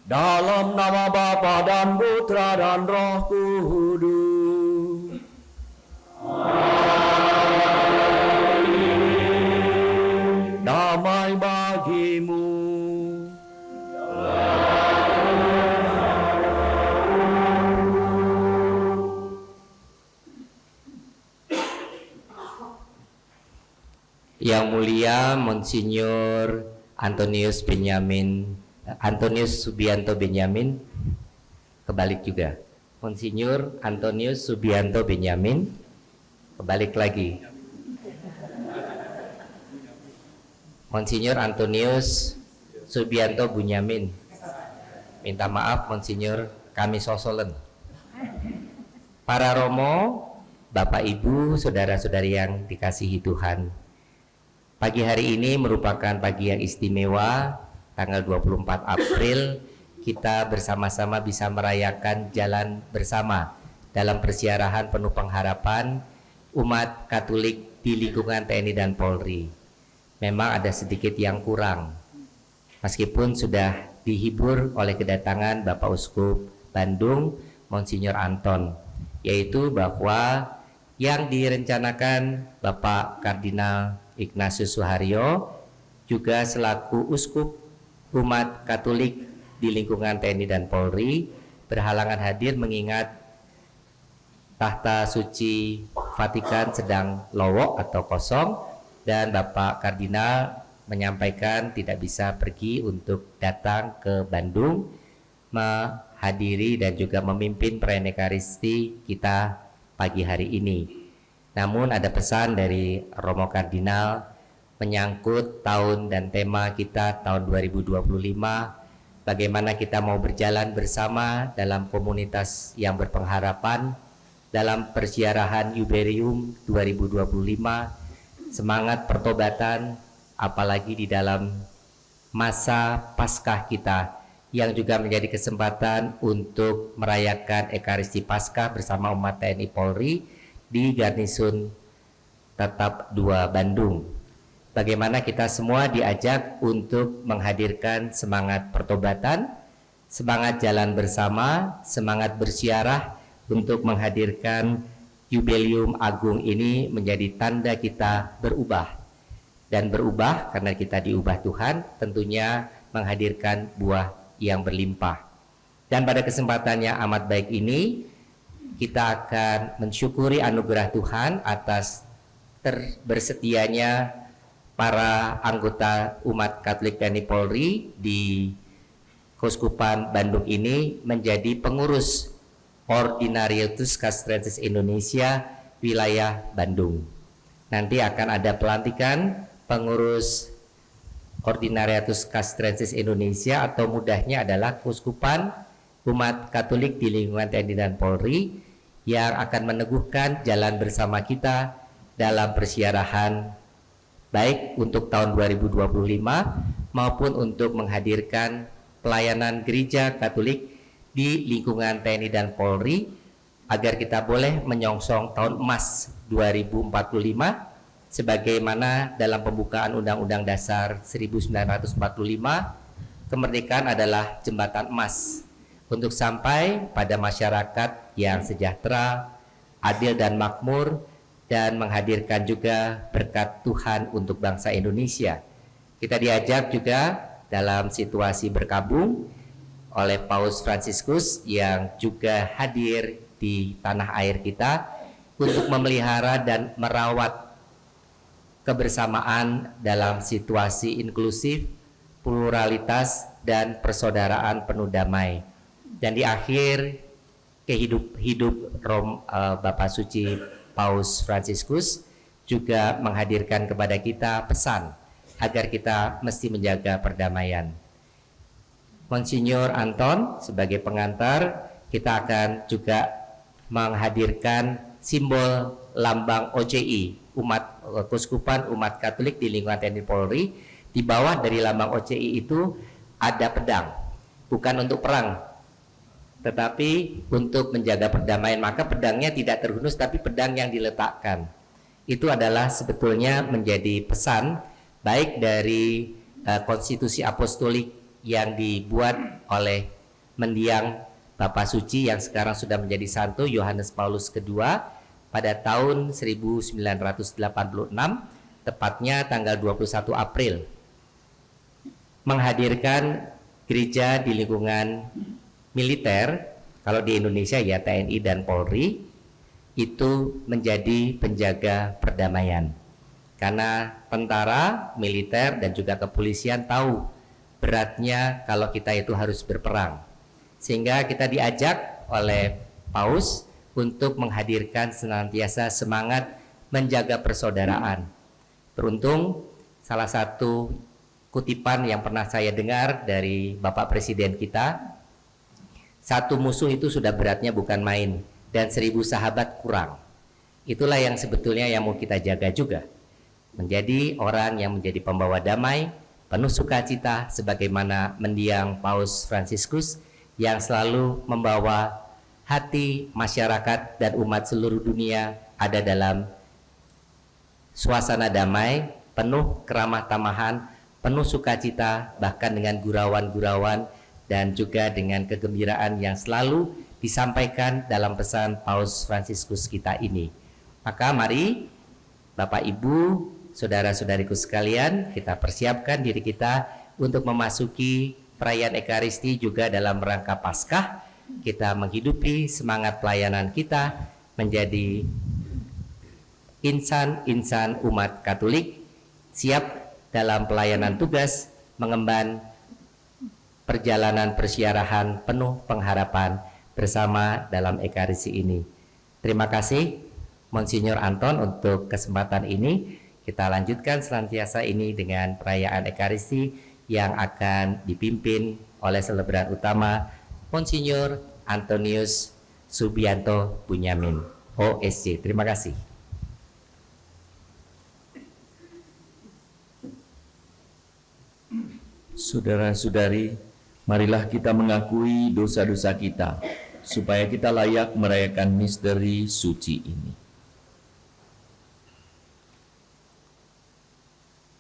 Dalam nama Bapa dan Putra dan Roh Kudus. Damai bagimu. Yang mulia Monsinyur Antonius Subianto Benyamin, kebalik juga. Monsinyur Antonius Subianto Benyamin, kebalik lagi. Monsinyur Antonius Subianto Bunyamin. Minta maaf Monsinyur, kami sosolen. Para Romo, Bapak Ibu, saudara-saudari yang dikasihi Tuhan. Pagi hari ini merupakan pagi yang istimewa, tanggal 24 April, kita bersama-sama bisa merayakan jalan bersama dalam persiarahan penuh pengharapan umat Katolik di lingkungan TNI dan Polri. Memang ada sedikit yang kurang, meskipun sudah dihibur oleh kedatangan Bapak Uskup Bandung, Monsinyur Anton, yaitu bahwa yang direncanakan Bapak Kardinal Ignatius Suharyo juga selaku uskup umat Katolik di lingkungan TNI dan Polri berhalangan hadir mengingat tahta suci Vatikan sedang lowok atau kosong, dan Bapak Kardinal menyampaikan tidak bisa pergi untuk datang ke Bandung menghadiri dan juga memimpin perayaan Ekaristi kita pagi hari ini. Namun ada pesan dari Romo Kardinal menyangkut tahun dan tema kita tahun 2025, bagaimana kita mau berjalan bersama dalam komunitas yang berpengharapan dalam persiarahan Jubileum 2025, semangat pertobatan, apalagi di dalam masa Paskah kita yang juga menjadi kesempatan untuk merayakan Ekaristi Paskah bersama umat TNI Polri di Garnisun Tetap 2 Bandung. Bagaimana kita semua diajak untuk menghadirkan semangat pertobatan, semangat jalan bersama, semangat bersiarah untuk menghadirkan Jubileum Agung ini menjadi tanda kita berubah. Dan berubah karena kita diubah Tuhan, tentunya menghadirkan buah yang berlimpah. Dan pada kesempatan yang amat baik ini, kita akan mensyukuri anugerah Tuhan atas bersetianya para anggota umat Katolik TNI Polri di Keuskupan Bandung ini menjadi pengurus Ordinariatus Castrensis Indonesia wilayah Bandung. Nanti akan ada pelantikan pengurus Ordinariatus Castrensis Indonesia, atau mudahnya adalah Keuskupan umat Katolik di lingkungan TNI dan Polri, yang akan meneguhkan jalan bersama kita dalam persiarahan baik untuk tahun 2025 maupun untuk menghadirkan pelayanan gereja Katolik di lingkungan TNI dan Polri, agar kita boleh menyongsong tahun emas 2045 sebagaimana dalam pembukaan Undang-Undang Dasar 1945, kemerdekaan adalah jembatan emas untuk sampai pada masyarakat yang sejahtera, adil dan makmur, dan menghadirkan juga berkat Tuhan untuk bangsa Indonesia. Kita diajak juga dalam situasi berkabung oleh Paus Fransiskus yang juga hadir di tanah air kita untuk memelihara dan merawat kebersamaan dalam situasi inklusif, pluralitas, dan persaudaraan penuh damai. Dan di akhir hidup Bapak Suci Paus Fransiskus juga menghadirkan kepada kita pesan agar kita mesti menjaga perdamaian. Monsinyur Anton sebagai pengantar, kita akan juga menghadirkan simbol lambang OCI, Keuskupan Umat Katolik di lingkungan TNI Polri. Di bawah dari lambang OCI itu ada pedang, bukan untuk perang, tetapi untuk menjaga perdamaian. Maka pedangnya tidak terhunus, tapi pedang yang diletakkan. Itu adalah sebetulnya menjadi pesan baik dari konstitusi apostolik yang dibuat oleh mendiang Bapak Suci yang sekarang sudah menjadi Santo Yohanes Paulus II pada tahun 1986, tepatnya tanggal 21 April, menghadirkan gereja di lingkungan militer, kalau di Indonesia ya TNI dan Polri, itu menjadi penjaga perdamaian. Karena tentara, militer, dan juga kepolisian tahu beratnya kalau kita itu harus berperang. Sehingga kita diajak oleh Paus untuk menghadirkan senantiasa semangat menjaga persaudaraan. Beruntung salah satu kutipan yang pernah saya dengar dari Bapak Presiden kita, satu musuh itu sudah beratnya bukan main, dan 1000 sahabat kurang. Itulah yang sebetulnya yang mau kita jaga juga. Menjadi orang yang menjadi pembawa damai, penuh sukacita, sebagaimana mendiang Paus Fransiskus yang selalu membawa hati masyarakat dan umat seluruh dunia ada dalam suasana damai, penuh keramah tamahan, penuh sukacita, bahkan dengan gurauan-gurauan dan juga dengan kegembiraan yang selalu disampaikan dalam pesan Paus Fransiskus kita ini. Maka mari Bapak Ibu, saudara-saudariku sekalian, kita persiapkan diri kita untuk memasuki perayaan Ekaristi juga dalam rangka Paskah. Kita menghidupi semangat pelayanan kita menjadi insan-insan umat Katolik, siap dalam pelayanan tugas mengemban perjalanan persiarahan penuh pengharapan bersama dalam Ekaristi ini. Terima kasih Monsinyur Anton untuk kesempatan ini. Kita lanjutkan senantiasa ini dengan perayaan Ekaristi yang akan dipimpin oleh selebran utama Monsinyur Antonius Subianto Bunyamin, OSC. Terima kasih. Saudara-saudari, marilah kita mengakui dosa-dosa kita, supaya kita layak merayakan misteri suci ini.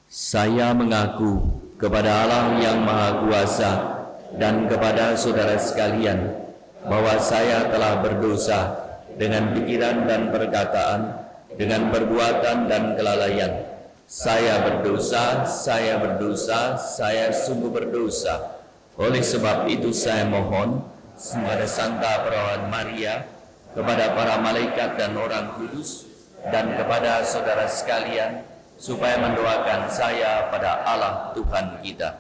Saya mengaku kepada Allah yang Maha Kuasa dan kepada saudara sekalian bahwa saya telah berdosa dengan pikiran dan perkataan, dengan perbuatan dan kelalaian. Saya berdosa, saya sungguh berdosa. Oleh sebab itu saya mohon kepada Santa Perawan Maria, kepada para malaikat dan orang kudus, dan kepada saudara sekalian, supaya mendoakan saya pada Allah Tuhan kita.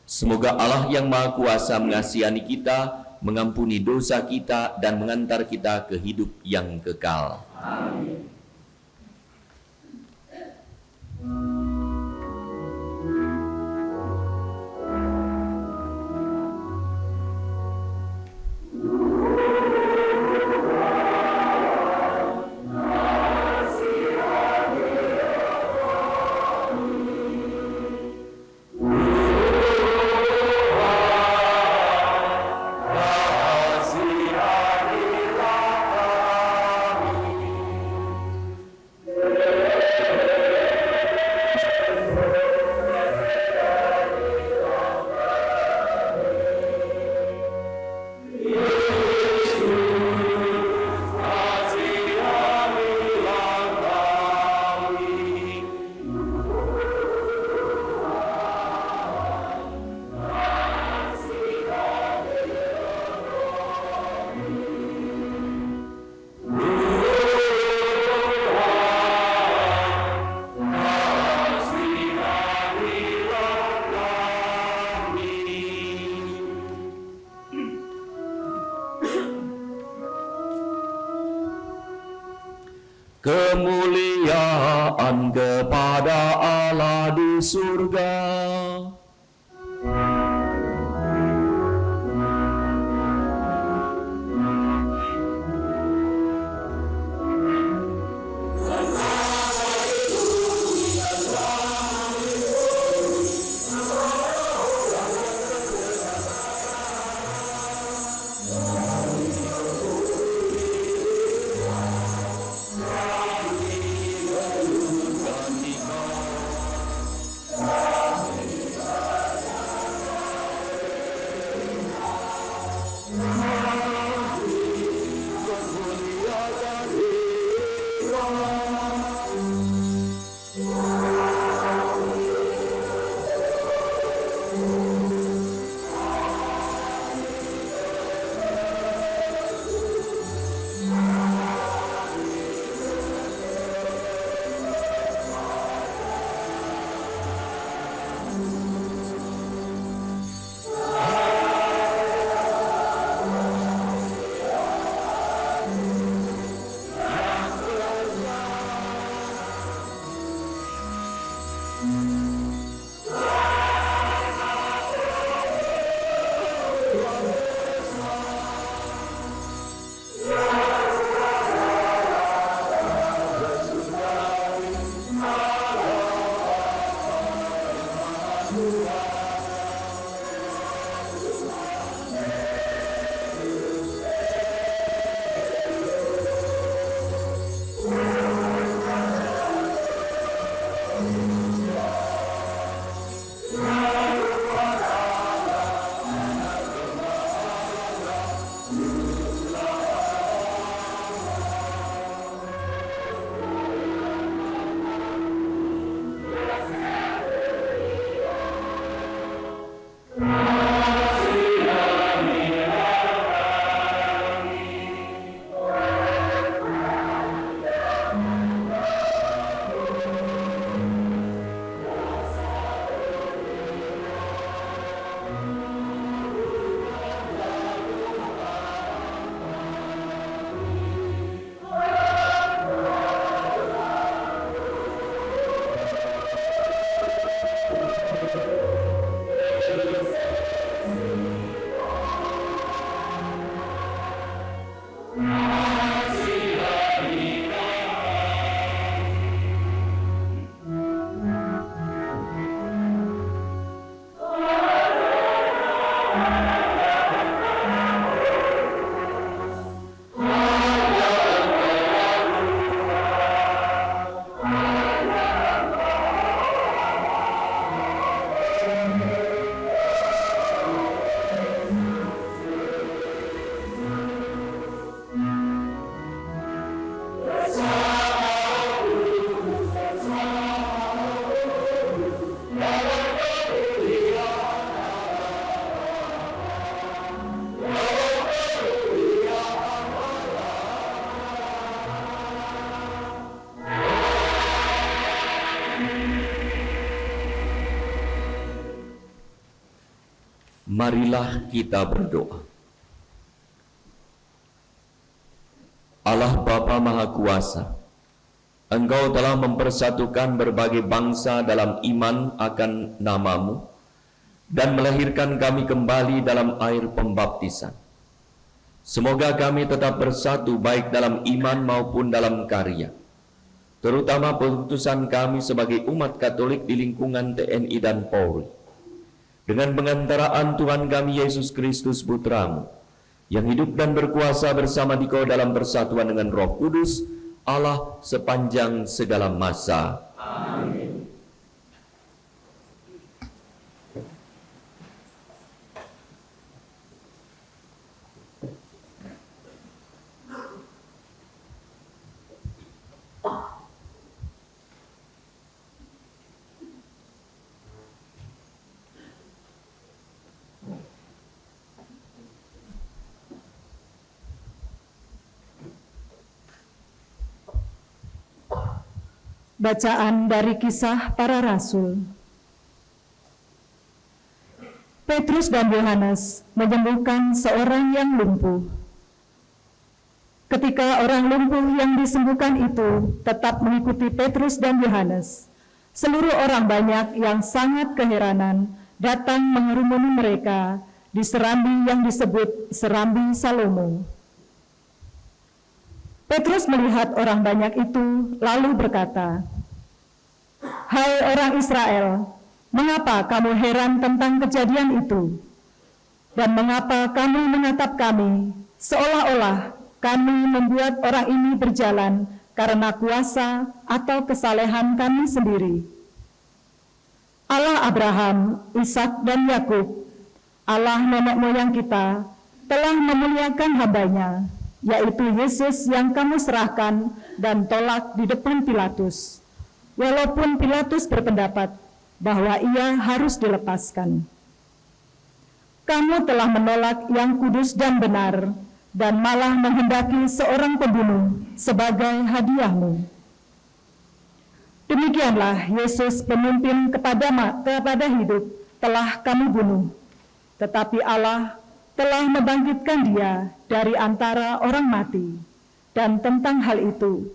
Semoga Allah yang Maha Kuasa mengasihani kita, mengampuni dosa kita, dan mengantar kita ke hidup yang kekal. Amin. Kemuliaan kepada Allah di surga. Marilah kita berdoa. Allah Bapa Maha Kuasa, Engkau telah mempersatukan berbagai bangsa dalam iman akan nama-Mu dan melahirkan kami kembali dalam air pembaptisan. Semoga kami tetap bersatu baik dalam iman maupun dalam karya, terutama putusan kami sebagai umat Katolik di lingkungan TNI dan Polri. Dengan pengantaraan Tuhan kami Yesus Kristus Putra-Mu, yang hidup dan berkuasa bersama Dikau dalam persatuan dengan Roh Kudus, Allah sepanjang segala masa. Amin. Bacaan dari Kisah Para Rasul. Petrus dan Yohanes menyembuhkan seorang yang lumpuh. Ketika orang lumpuh yang disembuhkan itu tetap mengikuti Petrus dan Yohanes, seluruh orang banyak yang sangat keheranan datang mengerumuni mereka di serambi yang disebut Serambi Salomo. Petrus melihat orang banyak itu, lalu berkata, "Hai orang Israel, mengapa kamu heran tentang kejadian itu? Dan mengapa kamu menatap kami, seolah-olah kami membuat orang ini berjalan karena kuasa atau kesalehan kami sendiri? Allah Abraham, Ishak dan Yakub, Allah nenek moyang kita, telah memuliakan hamba-Nya, yaitu Yesus yang kamu serahkan dan tolak di depan Pilatus, walaupun Pilatus berpendapat bahwa ia harus dilepaskan. Kamu telah menolak yang kudus dan benar, dan malah menghendaki seorang pembunuh sebagai hadiahmu. Demikianlah Yesus pemimpin kepada hidup telah kamu bunuh, tetapi Allah telah membangkitkan Dia dari antara orang mati, dan tentang hal itu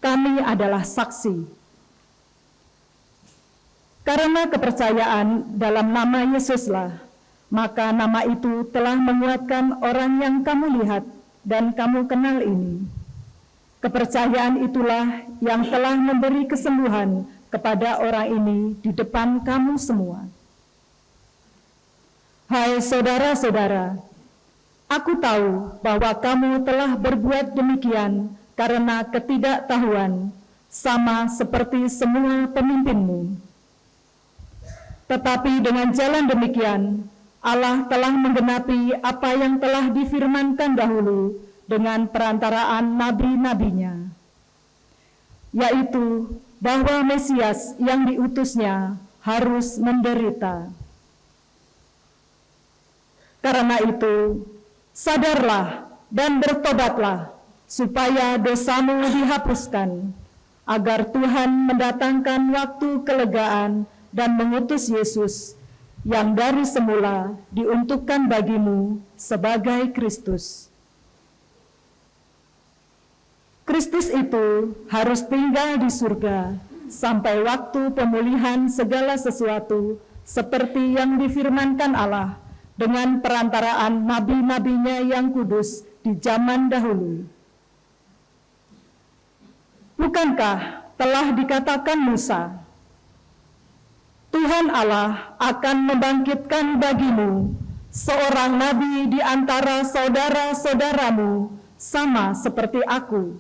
kami adalah saksi. Karena kepercayaan dalam nama Yesuslah, maka nama itu telah menguatkan orang yang kamu lihat dan kamu kenal ini. Kepercayaan itulah yang telah memberi kesembuhan kepada orang ini di depan kamu semua. Hai saudara-saudara, aku tahu bahwa kamu telah berbuat demikian karena ketidaktahuan, sama seperti semua pemimpinmu. Tetapi dengan jalan demikian, Allah telah menggenapi apa yang telah difirmankan dahulu dengan perantaraan nabi-nabinya, yaitu bahwa Mesias yang diutusnya harus menderita. Karena itu, sadarlah dan bertobatlah, supaya dosamu dihapuskan, agar Tuhan mendatangkan waktu kelegaan dan mengutus Yesus, yang dari semula diuntukkan bagimu sebagai Kristus. Kristus itu harus tinggal di surga, sampai waktu pemulihan segala sesuatu, seperti yang difirmankan Allah, dengan perantaraan nabi-nabinya yang kudus di zaman dahulu. Bukankah telah dikatakan Musa, Tuhan Allah akan membangkitkan bagimu seorang nabi di antara saudara-saudaramu, sama seperti aku.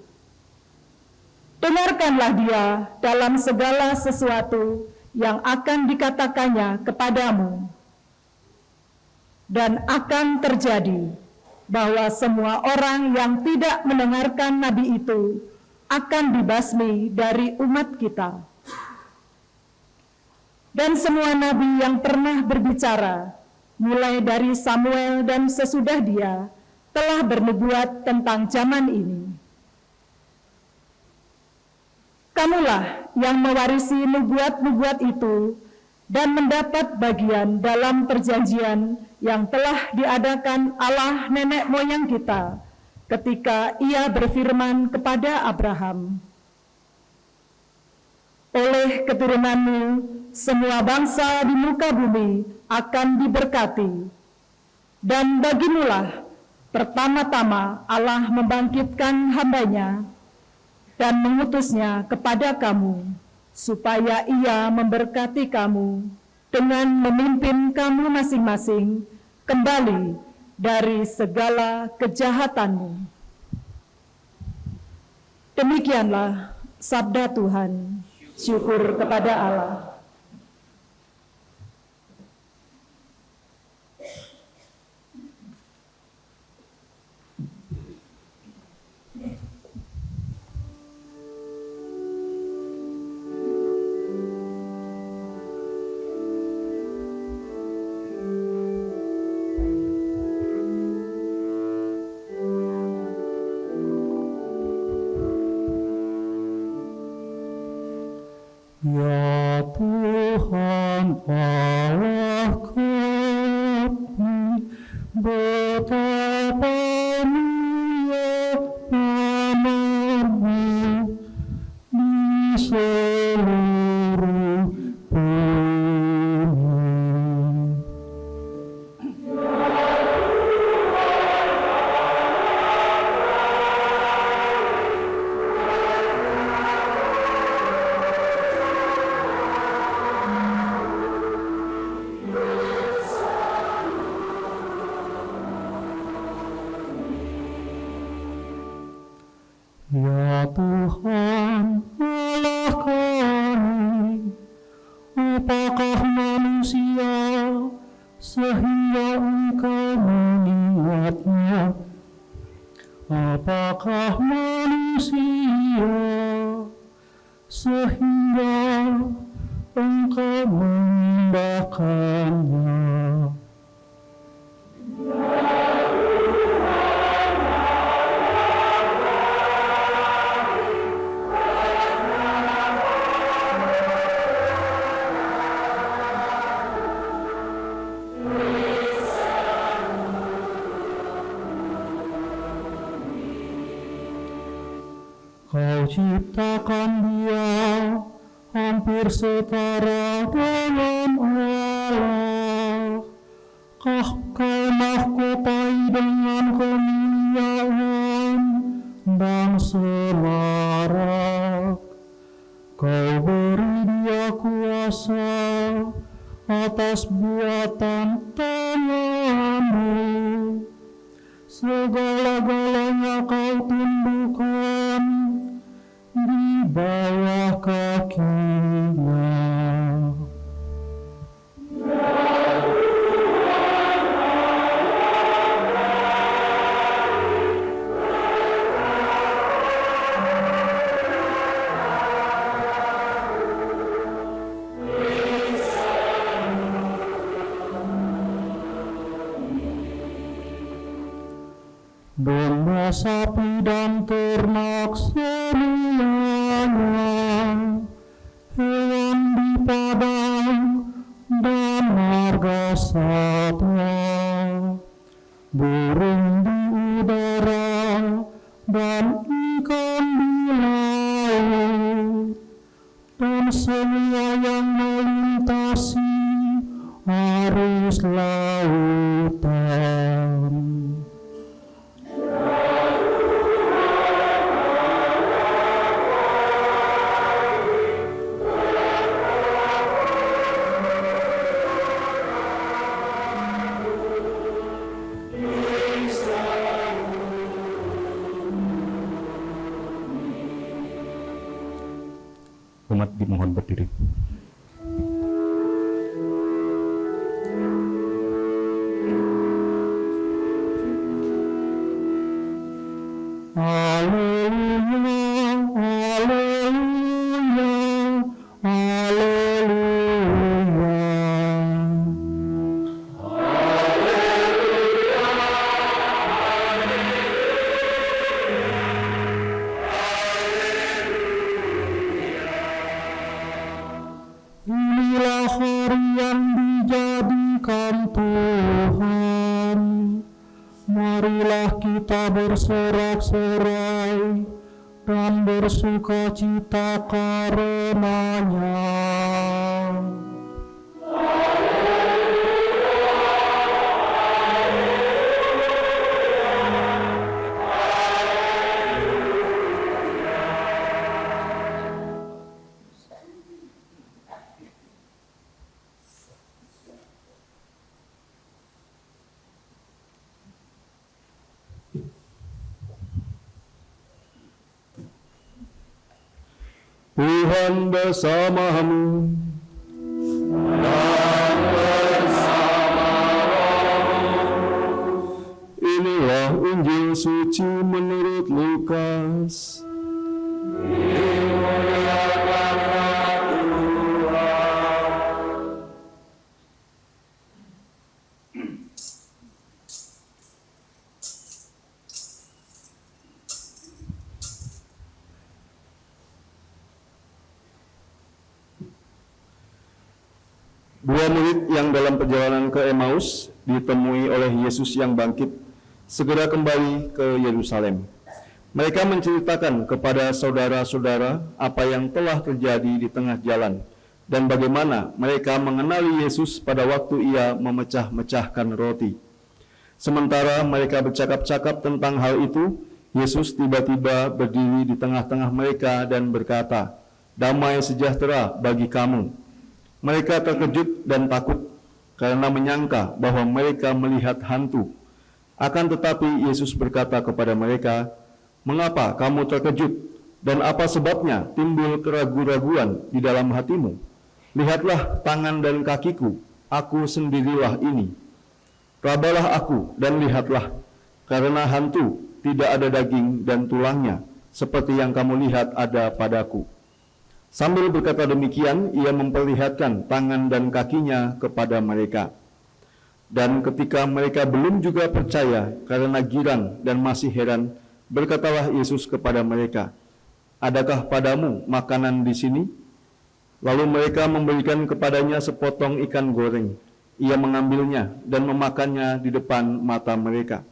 Dengarkanlah dia dalam segala sesuatu yang akan dikatakannya kepadamu. Dan akan terjadi bahwa semua orang yang tidak mendengarkan nabi itu akan dibasmi dari umat kita. Dan semua nabi yang pernah berbicara, mulai dari Samuel dan sesudah dia, telah bernubuat tentang zaman ini. Kamulah yang mewarisi nubuat-nubuat itu dan mendapat bagian dalam perjanjian yang telah diadakan Allah nenek moyang kita ketika Ia berfirman kepada Abraham, oleh keturunanmu semua bangsa di muka bumi akan diberkati, dan bagimulah pertama-tama Allah membangkitkan hambanya dan mengutusnya kepada kamu, supaya Ia memberkati kamu dengan memimpin kamu masing-masing kembali dari segala kejahatanmu. Demikianlah sabda Tuhan. Syukur kepada Allah. Ya Tuhan Allah kami, betapa mulia nama-Mu di seluruh bumi. Ya Tuhan Allah kami, apakah manusia sehingga Engkau mengingatnya? Apakah manusia sehingga Engkau mengindahkannya? Kau ciptakan dia hampir setara dengan Allah. Kau mahkotai dengan kemuliaan dan semarak. Kau beri dia kuasa atas buatan tangan kepadamu, segala-galanya kau tundukkan di bawah kakinya. Domba, sapi, dan ternak semuanya, hewan di padang dan marga satwa, burung di udara dan ikan di laut, dan semua yang melintasi arus lautan. Umat dimohon berdiri. Haleluya, haleluya, haleluya. Inilah hari yang dijadikan Tuhan. Marilah kita bersorak-sorai dan bersukacita karenanya. Tuhan bersamamu. Inilah Injil suci menurut Lukas. Dua murid yang dalam perjalanan ke Emmaus ditemui oleh Yesus yang bangkit, segera kembali ke Yerusalem. Mereka menceritakan kepada saudara-saudara apa yang telah terjadi di tengah jalan dan bagaimana mereka mengenali Yesus pada waktu ia memecah-mecahkan roti. Sementara mereka bercakap-cakap tentang hal itu, Yesus tiba-tiba berdiri di tengah-tengah mereka dan berkata, "Damai sejahtera bagi kamu." Mereka terkejut dan takut karena menyangka bahwa mereka melihat hantu. Akan tetapi Yesus berkata kepada mereka, "Mengapa kamu terkejut? Dan apa sebabnya timbul keraguan-raguan di dalam hatimu? Lihatlah tangan dan kakiku, aku sendirilah ini. Rabalah aku dan lihatlah, karena hantu tidak ada daging dan tulangnya, seperti yang kamu lihat ada padaku." Sambil berkata demikian, ia memperlihatkan tangan dan kakinya kepada mereka. Dan ketika mereka belum juga percaya karena girang dan masih heran, berkatalah Yesus kepada mereka, "Adakah padamu makanan di sini?" Lalu mereka memberikan kepadanya sepotong ikan goreng. Ia mengambilnya dan memakannya di depan mata mereka.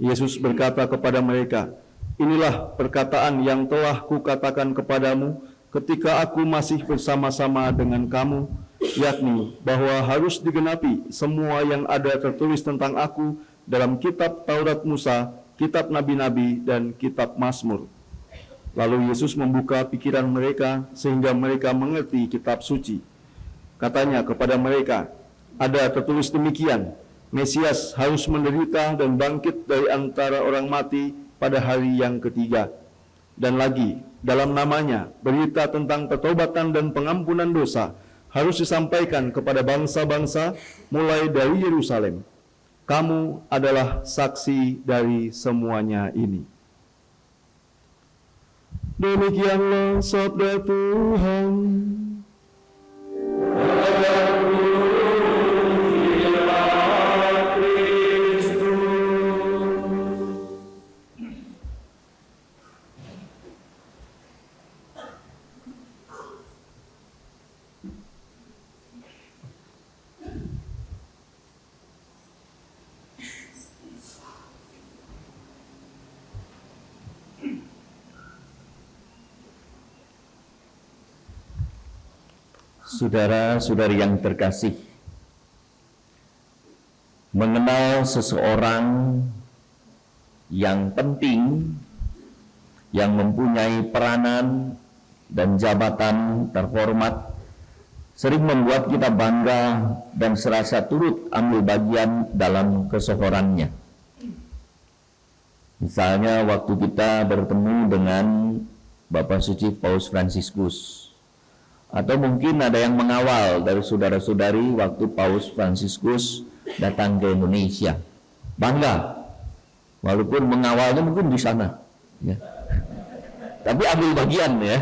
Yesus berkata kepada mereka, "Inilah perkataan yang telah kukatakan kepadamu ketika aku masih bersama-sama dengan kamu, yakni bahwa harus digenapi semua yang ada tertulis tentang aku dalam kitab Taurat Musa, kitab Nabi-Nabi, dan kitab Mazmur." Lalu Yesus membuka pikiran mereka sehingga mereka mengerti kitab suci. Katanya kepada mereka, "Ada tertulis demikian, Mesias harus menderita dan bangkit dari antara orang mati pada hari yang ketiga. Dan lagi, dalam namanya, berita tentang pertobatan dan pengampunan dosa harus disampaikan kepada bangsa-bangsa mulai dari Yerusalem. Kamu adalah saksi dari semuanya ini. Demikianlah sabda Tuhan. Saudara-saudari yang terkasih, mengenal seseorang yang penting, yang mempunyai peranan dan jabatan terhormat, sering membuat kita bangga dan serasa turut ambil bagian dalam kesohorannya. Misalnya waktu kita bertemu dengan Bapak Suci Paus Fransiskus, atau mungkin ada yang mengawal dari saudara-saudari waktu Paus Fransiskus datang ke Indonesia. Bangga, walaupun mengawalnya mungkin di sana, ya. Tapi ambil bagian, ya.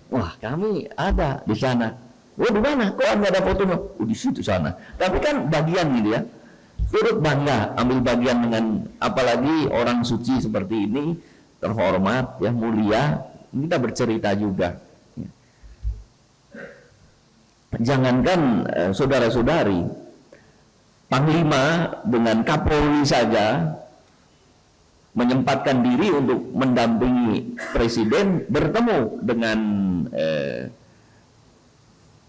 Wah, kami ada di sana. Oh, di mana? Kok Anda ada fotonya? Oh, di situ sana. Tapi kan bagian gitu, ya. Turut bangga ambil bagian dengan, apalagi orang suci seperti ini, terhormat, ya, mulia. Kita bercerita juga. Jangankan saudara-saudari, Panglima dengan Kapolri saja menyempatkan diri untuk mendampingi Presiden bertemu dengan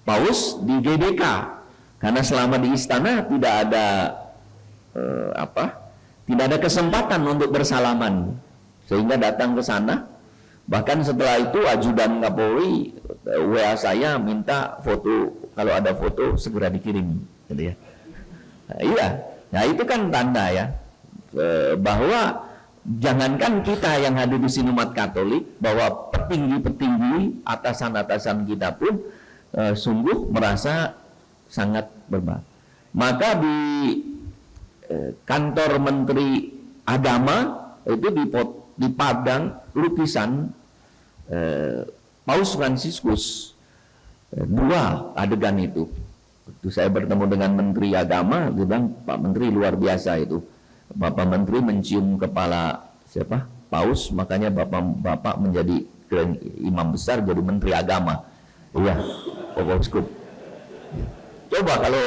Paus di GBK, karena selama di istana tidak ada kesempatan untuk bersalaman, sehingga datang ke sana. Bahkan setelah itu ajudan Kapolri WA saya minta foto, kalau ada foto segera dikirim, gitu ya. Nah, iya, nah itu kan tanda, ya, bahwa jangankan kita yang hadir di sini umat Katolik, bahwa petinggi-petinggi, atasan-atasan kita pun sungguh merasa sangat berbangga. Maka di kantor Menteri Agama itu dipajang lukisan Paus Fransiskus, dua adegan itu. Waktu saya bertemu dengan Menteri Agama, dia bilang, Pak Menteri luar biasa itu. Bapak Menteri mencium kepala siapa? Paus, makanya Bapak menjadi imam besar, jadi Menteri Agama. Iya, Bapak Uskup. Coba kalau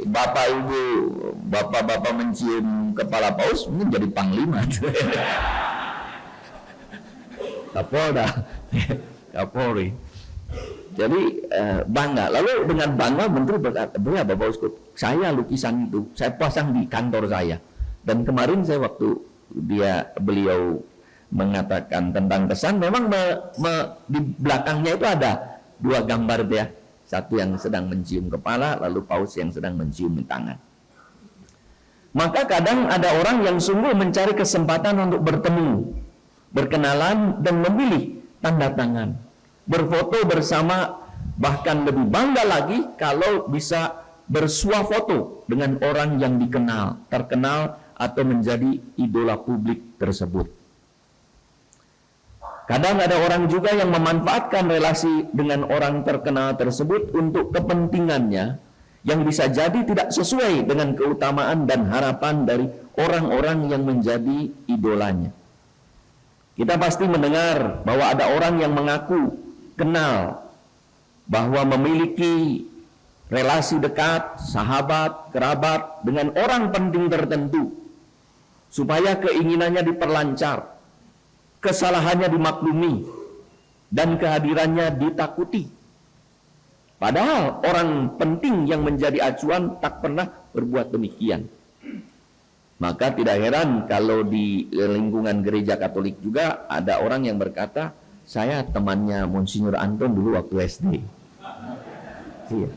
Bapak mencium kepala Paus, mungkin jadi Panglima. Kapolda, Kapolri. Jadi bangga. Lalu dengan bangga Menteri berkata, "Ya Bapak Uskup, saya lukisan itu saya pasang di kantor saya." Dan kemarin saya waktu beliau mengatakan tentang kesan, memang di belakangnya itu ada dua gambar dia. Satu yang sedang mencium kepala, lalu Paus yang sedang mencium tangan. Maka kadang ada orang yang sungguh mencari kesempatan untuk bertemu, berkenalan, dan memilih tanda tangan, berfoto bersama, bahkan lebih bangga lagi kalau bisa bersuah foto dengan orang yang dikenal, terkenal, atau menjadi idola publik tersebut. Kadang ada orang juga yang memanfaatkan relasi dengan orang terkenal tersebut untuk kepentingannya, yang bisa jadi tidak sesuai dengan keutamaan dan harapan dari orang-orang yang menjadi idolanya. Kita pasti mendengar bahwa ada orang yang mengaku kenal, bahwa memiliki relasi dekat, sahabat, kerabat dengan orang penting tertentu, supaya keinginannya diperlancar, kesalahannya dimaklumi, dan kehadirannya ditakuti. Padahal orang penting yang menjadi acuan tak pernah berbuat demikian. Maka tidak heran kalau di lingkungan gereja Katolik juga ada orang yang berkata, "Saya temannya Monsinyur Anton dulu waktu SD." Iya.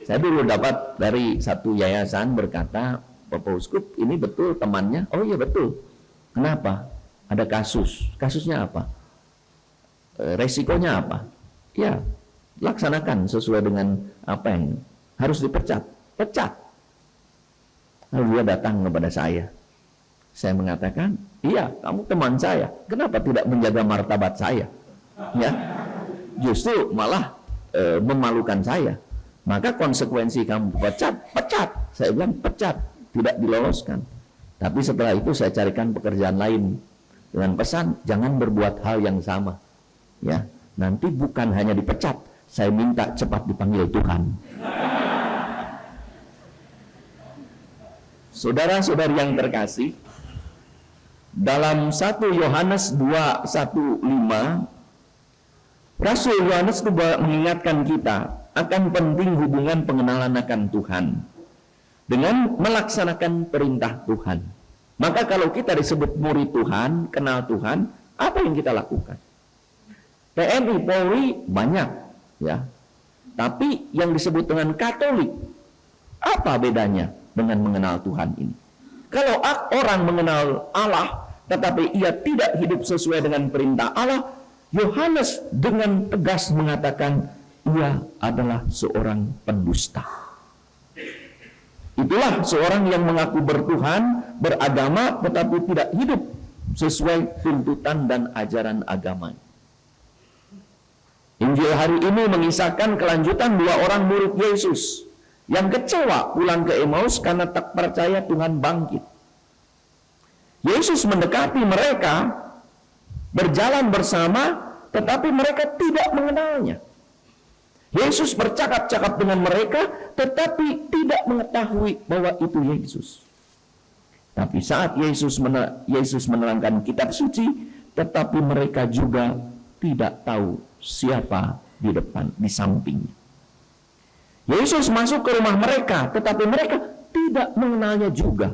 Saya dulu dapat dari satu yayasan berkata, Bapak Uskup, ini betul temannya? Oh iya betul. Kenapa? Ada kasus. Kasusnya apa? Resikonya apa? Ya, laksanakan sesuai dengan apa yang harus dipecat. Pecat. Lalu dia datang kepada saya. Saya mengatakan, iya, kamu teman saya. Kenapa tidak menjaga martabat saya? Ya, justru malah memalukan saya. Maka konsekuensi kamu pecat. Saya bilang pecat, tidak diloloskan. Tapi setelah itu saya carikan pekerjaan lain dengan pesan jangan berbuat hal yang sama. Ya, nanti bukan hanya dipecat, saya minta cepat dipanggil Tuhan. Saudara-saudari yang terkasih, dalam 1 Yohanes 2:1-5, Rasul Yohanes itu mengingatkan kita akan penting hubungan pengenalan akan Tuhan dengan melaksanakan perintah Tuhan. Maka kalau kita disebut murid Tuhan, kenal Tuhan, apa yang kita lakukan? TNI, Polri banyak, ya. Tapi yang disebut dengan Katolik, apa bedanya dengan mengenal Tuhan ini? Kalau orang mengenal Allah, tetapi ia tidak hidup sesuai dengan perintah Allah, Yohanes dengan tegas mengatakan ia adalah seorang pendusta. Itulah seorang yang mengaku bertuhan, beragama, tetapi tidak hidup sesuai tuntutan dan ajaran agama. Injil hari ini mengisahkan kelanjutan 2 orang murid Yesus yang kecewa pulang ke Emmaus karena tak percaya Tuhan bangkit. Yesus mendekati mereka, berjalan bersama, tetapi mereka tidak mengenalnya. Yesus bercakap-cakap dengan mereka, tetapi tidak mengetahui bahwa itu Yesus. Tapi saat Yesus menerangkan kitab suci, tetapi mereka juga tidak tahu siapa di depan, di sampingnya. Yesus masuk ke rumah mereka, tetapi mereka tidak mengenalnya juga.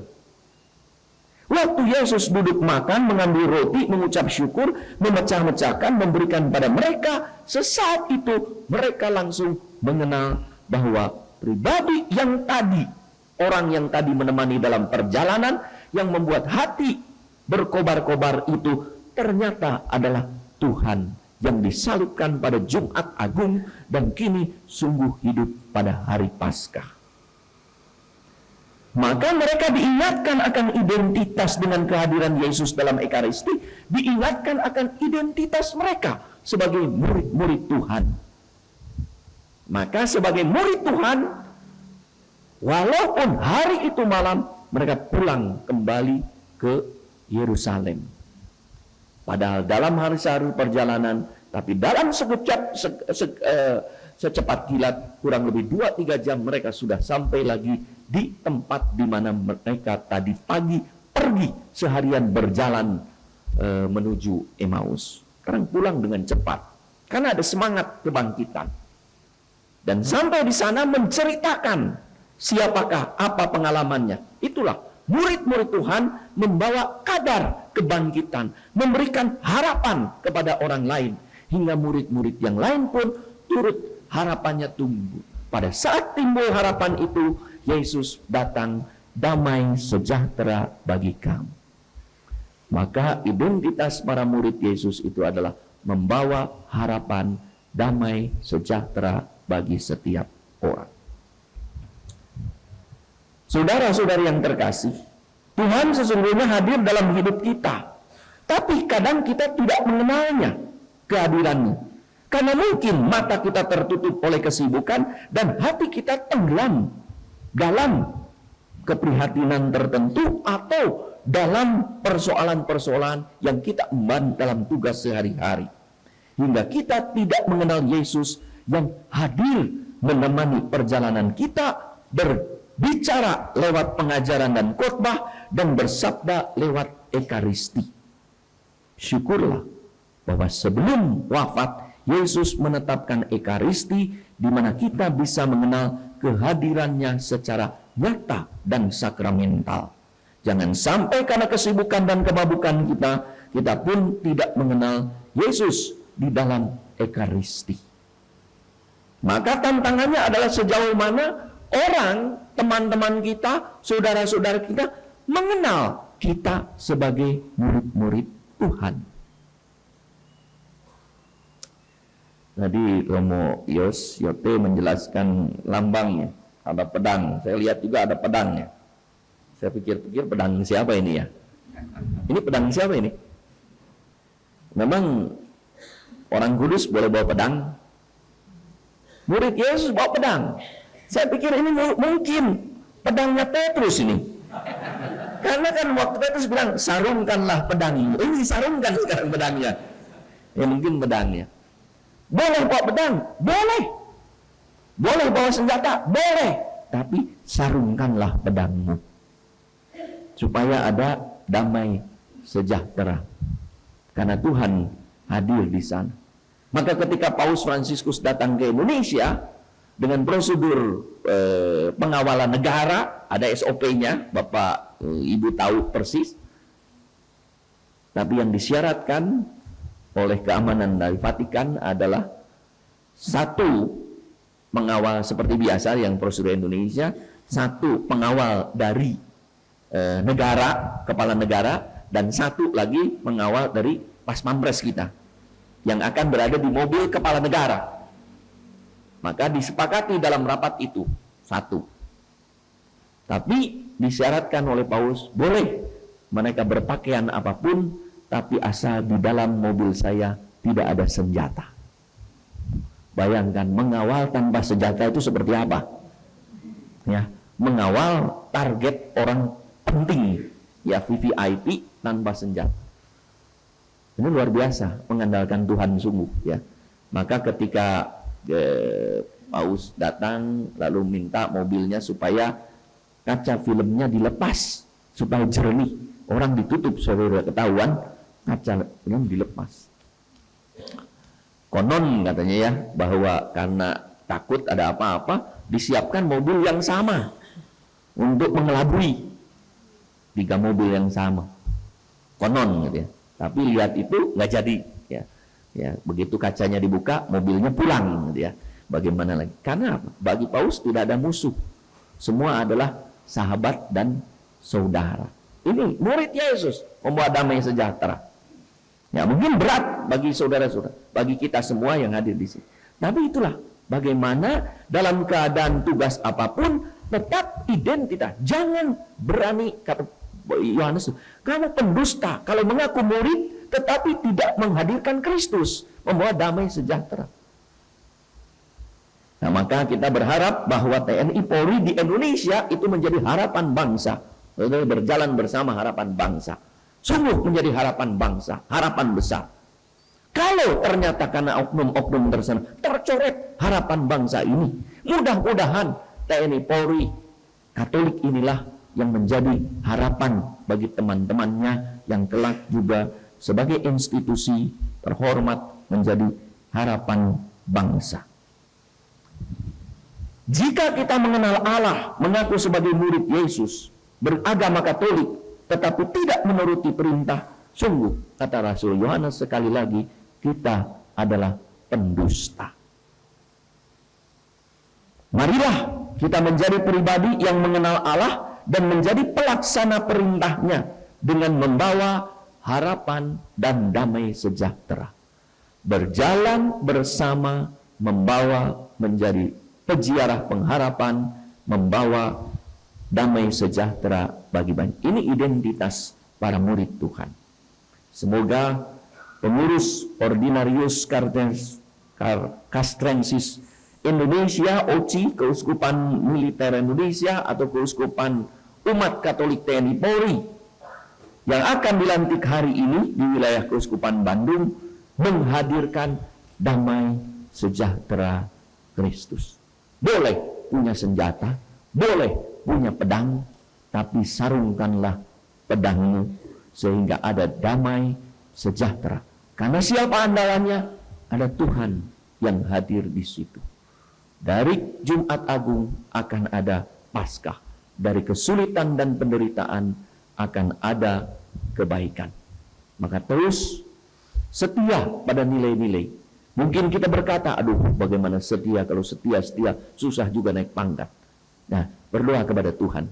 Waktu Yesus duduk makan, mengambil roti, mengucap syukur, memecah-mecahkan, memberikan pada mereka, sesaat itu mereka langsung mengenal bahwa pribadi yang tadi, orang yang tadi menemani dalam perjalanan, yang membuat hati berkobar-kobar itu ternyata adalah Tuhan yang disalibkan pada Jumat Agung dan kini sungguh hidup pada hari Paskah. Maka mereka diingatkan akan identitas dengan kehadiran Yesus dalam Ekaristi, diingatkan akan identitas mereka sebagai murid-murid Tuhan. Maka sebagai murid Tuhan, walaupun hari itu malam, mereka pulang kembali ke Yerusalem. Padahal dalam hari-hari perjalanan, tapi dalam secepat kilat, kurang lebih 2-3 jam mereka sudah sampai lagi di tempat di mana mereka tadi pagi pergi seharian berjalan menuju Emmaus. Sekarang pulang dengan cepat karena ada semangat kebangkitan. Dan sampai di sana menceritakan siapakah, apa pengalamannya. Itulah murid-murid Tuhan membawa kabar kebangkitan, memberikan harapan kepada orang lain, hingga murid-murid yang lain pun turut harapannya tumbuh. Pada saat timbul harapan itu, Yesus datang, damai sejahtera bagi kamu. Maka identitas para murid Yesus itu adalah membawa harapan, damai sejahtera bagi setiap orang. Saudara-saudari yang terkasih, Tuhan sesungguhnya hadir dalam hidup kita, tapi kadang kita tidak mengenalnya, kehadirannya. Karena mungkin mata kita tertutup oleh kesibukan dan hati kita tenggelam dalam keprihatinan tertentu atau dalam persoalan-persoalan yang kita emban dalam tugas sehari-hari. Hingga kita tidak mengenal Yesus yang hadir menemani perjalanan kita, berbicara lewat pengajaran dan khotbah, dan bersabda lewat Ekaristi. Syukurlah bahwa sebelum wafat, Yesus menetapkan Ekaristi di mana kita bisa mengenal kehadirannya secara nyata dan sakramental. Jangan sampai karena kesibukan dan kemabukan kita pun tidak mengenal Yesus di dalam Ekaristi. Maka tantangannya adalah sejauh mana orang, teman-teman kita, saudara-saudara kita mengenal kita sebagai murid-murid Tuhan. Tadi Romo Yote menjelaskan lambangnya, ada pedang. Saya lihat juga ada pedangnya. Saya pikir-pikir pedang siapa ini ya? Ini pedang siapa ini? Memang orang Kudus boleh bawa pedang? Murid Yesus bawa pedang. Saya pikir ini mungkin pedangnya Petrus ini. Karena kan waktu Petrus bilang, sarungkanlah pedangmu. Ini disarungkan sekarang pedangnya. Ya mungkin pedangnya. Boleh bawa pedang? Boleh. Boleh bawa senjata? Boleh. Tapi sarungkanlah pedangmu. Supaya ada damai sejahtera. Karena Tuhan hadir di sana. Maka ketika Paus Fransiskus datang ke Indonesia dengan prosedur pengawalan negara, ada SOP-nya, Bapak Ibu tahu persis. Tapi yang disyaratkan oleh keamanan dari Vatikan adalah satu pengawal seperti biasa yang prosedur Indonesia, satu pengawal dari negara, kepala negara, dan satu lagi pengawal dari Pas Pampres kita yang akan berada di mobil kepala negara. Maka disepakati dalam rapat itu satu. Tapi disyaratkan oleh Paus, boleh mereka berpakaian apapun, tapi asal di dalam mobil saya tidak ada senjata. Bayangkan mengawal tanpa senjata itu seperti apa? Ya, mengawal target orang penting, ya VVIP tanpa senjata. Ini luar biasa, mengandalkan Tuhan sungguh ya. Maka ketika Paus datang lalu minta mobilnya supaya kaca filmnya dilepas supaya jernih. Orang ditutup saudara ketahuan, kaca film dilepas. Konon katanya ya bahwa karena takut ada apa-apa disiapkan mobil yang sama untuk mengelabui 3 mobil yang sama. Konon gitu ya. Tapi lihat itu nggak jadi ya. Ya, begitu kacanya dibuka, mobilnya pulang gitu ya. Bagaimana lagi? Karena apa? Bagi Paus tidak ada musuh. Semua adalah sahabat dan saudara. Ini murid Yesus membawa damai sejahtera. Ya, mungkin berat bagi saudara-saudara, bagi kita semua yang hadir di sini. Tapi itulah bagaimana dalam keadaan tugas apapun tetap identitas. Jangan berani, kata Yohanes, kamu pendusta kalau mengaku murid tetapi tidak menghadirkan Kristus, membawa damai sejahtera. Nah, maka kita berharap bahwa TNI Polri di Indonesia itu menjadi harapan bangsa. Berjalan bersama harapan bangsa. Sungguh menjadi harapan bangsa, harapan besar. Kalau ternyata karena oknum-oknum tersebut tercoret harapan bangsa ini, mudah-mudahan TNI Polri Katolik inilah yang menjadi harapan bagi teman-temannya yang kelak juga sebagai institusi terhormat menjadi harapan bangsa. Jika kita mengenal Allah, mengaku sebagai murid Yesus, beragama Katolik, tetapi tidak menuruti perintah, sungguh, kata Rasul Yohanes sekali lagi, kita adalah pendusta. Marilah kita menjadi pribadi yang mengenal Allah dan menjadi pelaksana perintahnya dengan membawa harapan dan damai sejahtera. Berjalan bersama, membawa menjadi peziarah pengharapan, membawa damai sejahtera bagi banyak. Ini identitas para murid Tuhan. Semoga pengurus Ordinarius Castrensis Indonesia, OCI, Keuskupan Militer Indonesia atau Keuskupan Umat Katolik TNI Polri yang akan dilantik hari ini di wilayah Keuskupan Bandung menghadirkan damai sejahtera Kristus. Boleh punya senjata, boleh punya pedang, tapi sarungkanlah pedangmu sehingga ada damai sejahtera. Karena siapa andalannya? Ada Tuhan yang hadir di situ. Dari Jumat Agung akan ada Paskah. Dari kesulitan dan penderitaan akan ada kebaikan. Maka terus setia pada nilai-nilai Mungkin kita berkata, aduh bagaimana setia, kalau setia susah juga naik pangkat. Nah, berdoa kepada Tuhan.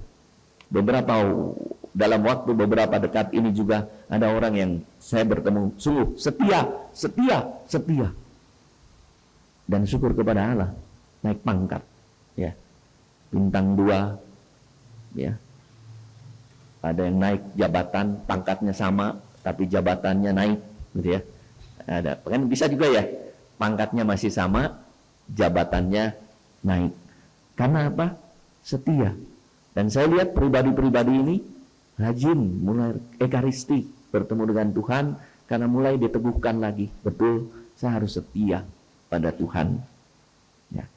Dalam waktu beberapa dekat ini juga ada orang yang saya bertemu sungguh setia. Dan syukur kepada Allah, naik pangkat, ya, bintang 2, ya. Ada yang naik jabatan, pangkatnya sama, tapi jabatannya naik, gitu ya. Ada, kan bisa juga ya, pangkatnya masih sama, jabatannya naik. Karena apa? Setia. Dan saya lihat pribadi-pribadi ini rajin mulai ekaristi, bertemu dengan Tuhan, karena mulai diteguhkan lagi. Betul, saya harus setia pada Tuhan. Ya.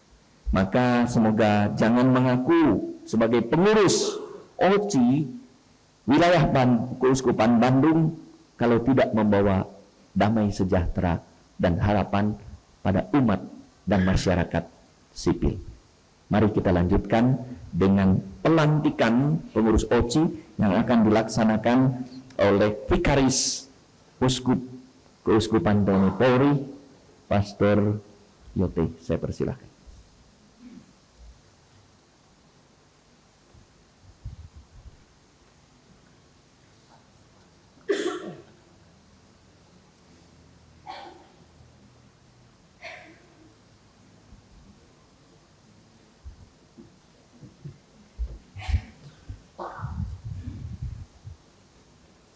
Maka semoga jangan mengaku sebagai pengurus OCI wilayah Keuskupan Bandung kalau tidak membawa damai sejahtera dan harapan pada umat dan masyarakat sipil. Mari kita lanjutkan dengan pelantikan pengurus OCI yang akan dilaksanakan oleh Vikaris Uskup Keuskupan TNI Polri, Pastor Yote. Saya persilahkan.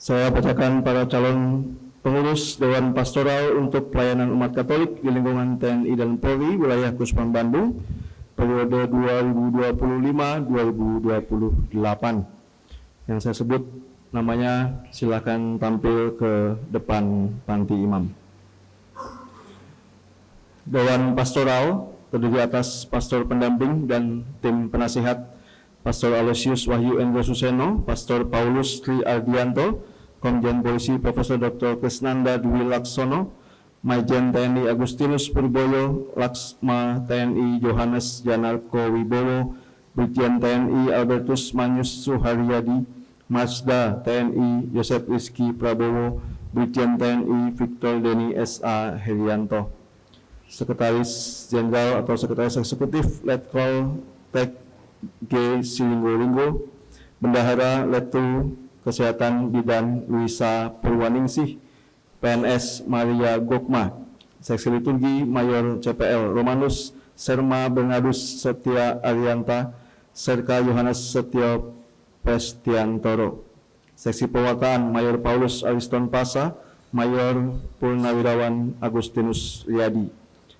Saya bacakan para calon pengurus Dewan Pastoral untuk pelayanan umat Katolik di lingkungan TNI dan Polri wilayah Keuskupan Bandung periode 2025-2028. Yang saya sebut namanya, silakan tampil ke depan panti imam. Dewan Pastoral terdiri atas pastor pendamping dan tim penasihat Pastor Aloysius Wahyu Endro Suseno, Pastor Paulus Tri Ardianto, Komjen Polisi Profesor Dr. Krisnanda Dwi Laksono, Majen TNI Agustinus Purboyo, Laksma TNI Johannes Janarko Wibowo, Brigjen TNI Albertus Manius Suharyadi, Mazda TNI Yosef Rizky Prabowo, Brigjen TNI Victor Deni S.A. Herianto. Sekretaris Jenderal atau Sekretaris Eksekutif Letkol Tek G. Silinggo-Linggo, Bendahara Letu Kesehatan Bidan Luisa Purwaningsih, PNS Maria Gokma, Seksi Liturgi Mayor CPL Romanus Serma Bernardus Setia Arianta, Serka Yohanes Setio Pestiantoro, Seksi Pewartaan Mayor Paulus Ariston Pasa, Mayor Purnawirawan Agustinus Riyadi,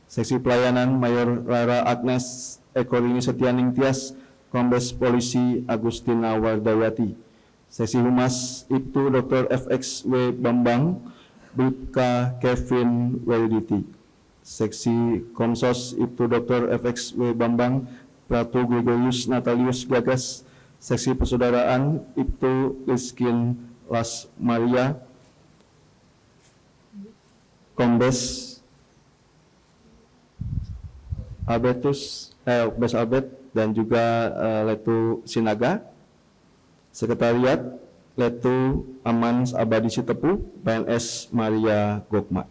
Seksi Pelayanan Mayor Rara Agnes Ekorini Setianing Tias, Kombes Polisi Agustina Wardayati, Seksi Humas Ibtu Dr. FX W. Bambang, Bribka Kevin Weliditi, Seksi Komsos Ibtu Dr. FX W. Bambang, Pratu Gregorius Natalius Gagas, Seksi Persaudaraan Ibtu Rizkin Las Maria, Kombes Albert dan juga Letu Sinaga, Sekretariat Letu Amans Abadi Sitepu, PNS Maria Gokma.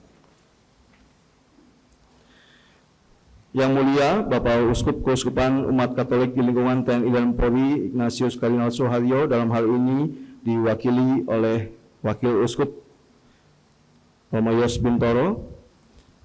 Yang mulia Bapak Uskup Keuskupan Umat Katolik di lingkungan TNI dan Polri Ignatius Kardinal Suharyo, dalam hal ini diwakili oleh Wakil Uskup Romayos Bintoro.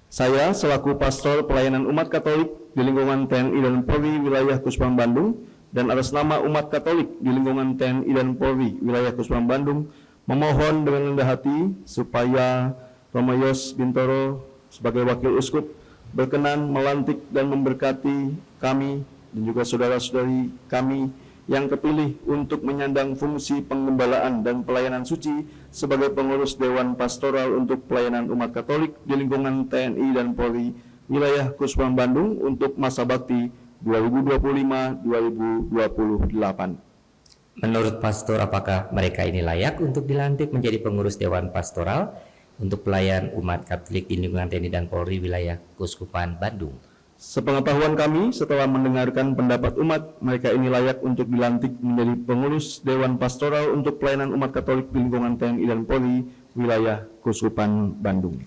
Saya selaku Pastor Pelayanan Umat Katolik di lingkungan TNI dan Polri wilayah Keuskupan Bandung dan atas nama umat Katolik di lingkungan TNI dan Polri wilayah Keuskupan Bandung memohon dengan rendah hati supaya Romayos Bintoro sebagai Wakil Uskup berkenan melantik dan memberkati kami dan juga saudara-saudari kami yang terpilih untuk menyandang fungsi penggembalaan dan pelayanan suci sebagai pengurus Dewan Pastoral untuk pelayanan umat Katolik di lingkungan TNI dan Polri wilayah Keuskupan Bandung untuk masa bakti 2025-2028. Menurut Pastor, apakah mereka ini layak untuk dilantik menjadi pengurus Dewan Pastoral untuk pelayan umat Katolik di lingkungan TNI dan Polri wilayah Keuskupan Bandung? Sepengetahuan kami, setelah mendengarkan pendapat umat, mereka ini layak untuk dilantik menjadi pengurus Dewan Pastoral untuk pelayanan umat Katolik di lingkungan TNI dan Polri wilayah Keuskupan Bandung.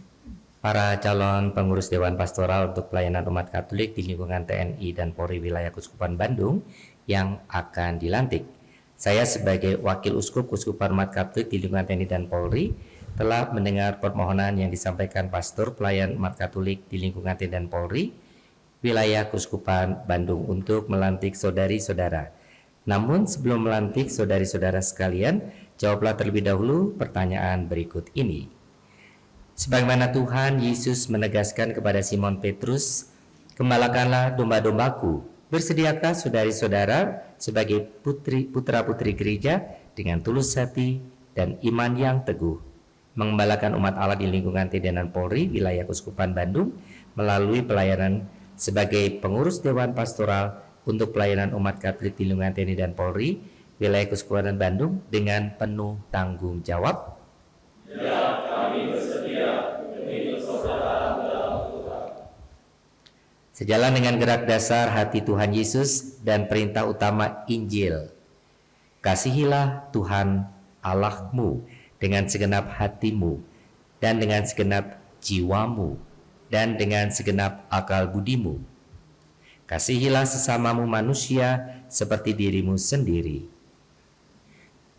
para calon pengurus Dewan Pastoral untuk pelayanan umat Katolik di lingkungan TNI dan Polri wilayah Keuskupan Bandung yang akan dilantik. Saya sebagai Wakil Uskup Keuskupan Umat Katolik di lingkungan TNI dan Polri telah mendengar permohonan yang disampaikan Pastor Pelayan Umat Katolik di lingkungan TNI dan Polri wilayah Keuskupan Bandung untuk melantik saudari-saudara. Namun sebelum melantik saudari-saudara sekalian, jawablah terlebih dahulu pertanyaan berikut ini. Sebagaimana Tuhan Yesus menegaskan kepada Simon Petrus, "Gembalakanlah domba-dombaku." Bersediakah saudari-saudara sebagai putra-putri gereja dengan tulus hati dan iman yang teguh mengembalakan umat Allah di lingkungan TNI dan Polri wilayah Keuskupan Bandung melalui pelayanan sebagai pengurus Dewan Pastoral untuk pelayanan umat Katolik di lingkungan TNI dan Polri wilayah Keuskupan Bandung dengan penuh tanggung jawab? Ya, kami bersedia demi persaudaraan dalam Tuhan. Sejalan dengan gerak dasar hati Tuhan Yesus dan perintah utama Injil, kasihilah Tuhan Allahmu dengan segenap hatimu dan dengan segenap jiwamu dan dengan segenap akal budimu. Kasihilah sesamamu manusia seperti dirimu sendiri.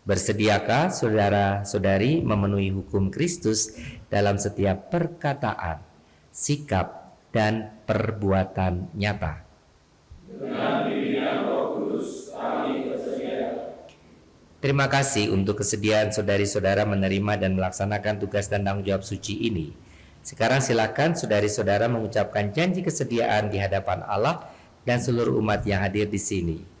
Bersediakah saudara-saudari memenuhi hukum Kristus dalam setiap perkataan, sikap, dan perbuatan nyata? Dengan bimbingan Roh Kudus kami bersedia. Terima kasih untuk kesediaan saudari-saudara menerima dan melaksanakan tugas dan tanggung jawab suci ini. Sekarang silakan saudari-saudara mengucapkan janji kesediaan di hadapan Allah dan seluruh umat yang hadir di sini.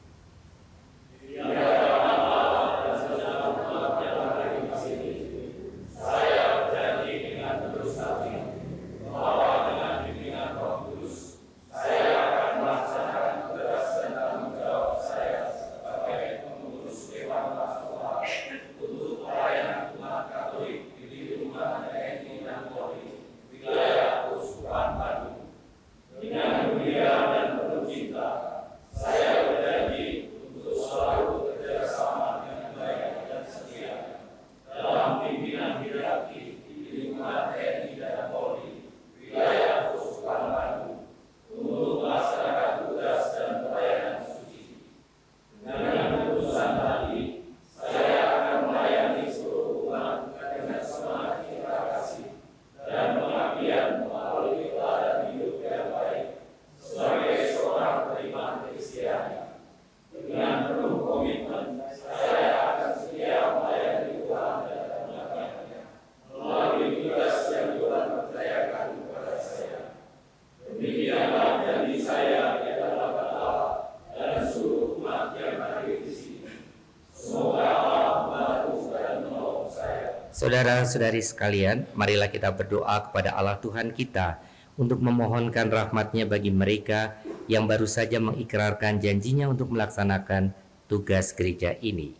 Saudara-saudari sekalian, marilah kita berdoa kepada Allah Tuhan kita untuk memohonkan rahmat-Nya bagi mereka yang baru saja mengikrarkan janjinya untuk melaksanakan tugas gereja ini.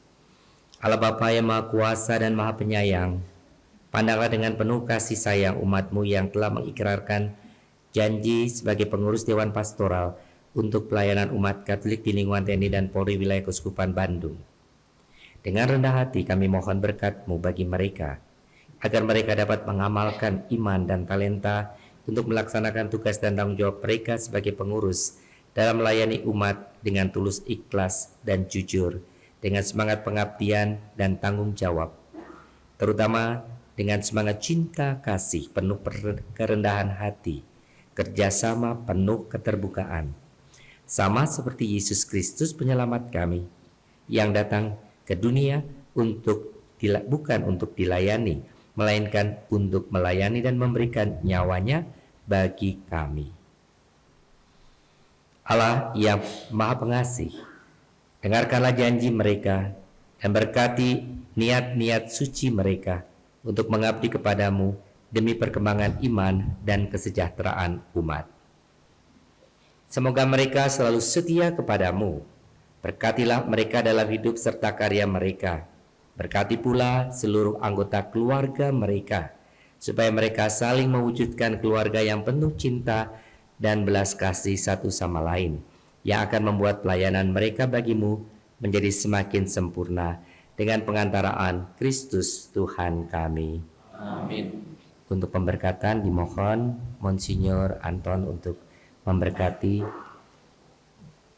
Allah Bapa yang Maha Kuasa dan Maha Penyayang, pandanglah dengan penuh kasih sayang umat-Mu yang telah mengikrarkan janji sebagai pengurus Dewan Pastoral untuk pelayanan umat Katolik di lingkungan TNI dan Polri wilayah Keuskupan Bandung. Dengan rendah hati kami mohon berkat-Mu bagi mereka, agar mereka dapat mengamalkan iman dan talenta untuk melaksanakan tugas dan tanggung jawab mereka sebagai pengurus dalam melayani umat dengan tulus ikhlas dan jujur, dengan semangat pengabdian dan tanggung jawab, terutama dengan semangat cinta kasih penuh kerendahan hati, kerjasama penuh keterbukaan, sama seperti Yesus Kristus penyelamat kami yang datang ke dunia bukan untuk dilayani, melainkan untuk melayani dan memberikan nyawanya bagi kami. Allah yang Maha Pengasih, dengarkanlah janji mereka dan berkati niat-niat suci mereka untuk mengabdi kepadamu demi perkembangan iman dan kesejahteraan umat. Semoga mereka selalu setia kepadamu. Berkatilah mereka dalam hidup serta karya mereka. Berkati pula seluruh anggota keluarga mereka, supaya mereka saling mewujudkan keluarga yang penuh cinta dan belas kasih satu sama lain, yang akan membuat pelayanan mereka bagimu menjadi semakin sempurna dengan pengantaraan Kristus Tuhan kami. Amin. Untuk pemberkatan dimohon Monsinyur Anton untuk memberkati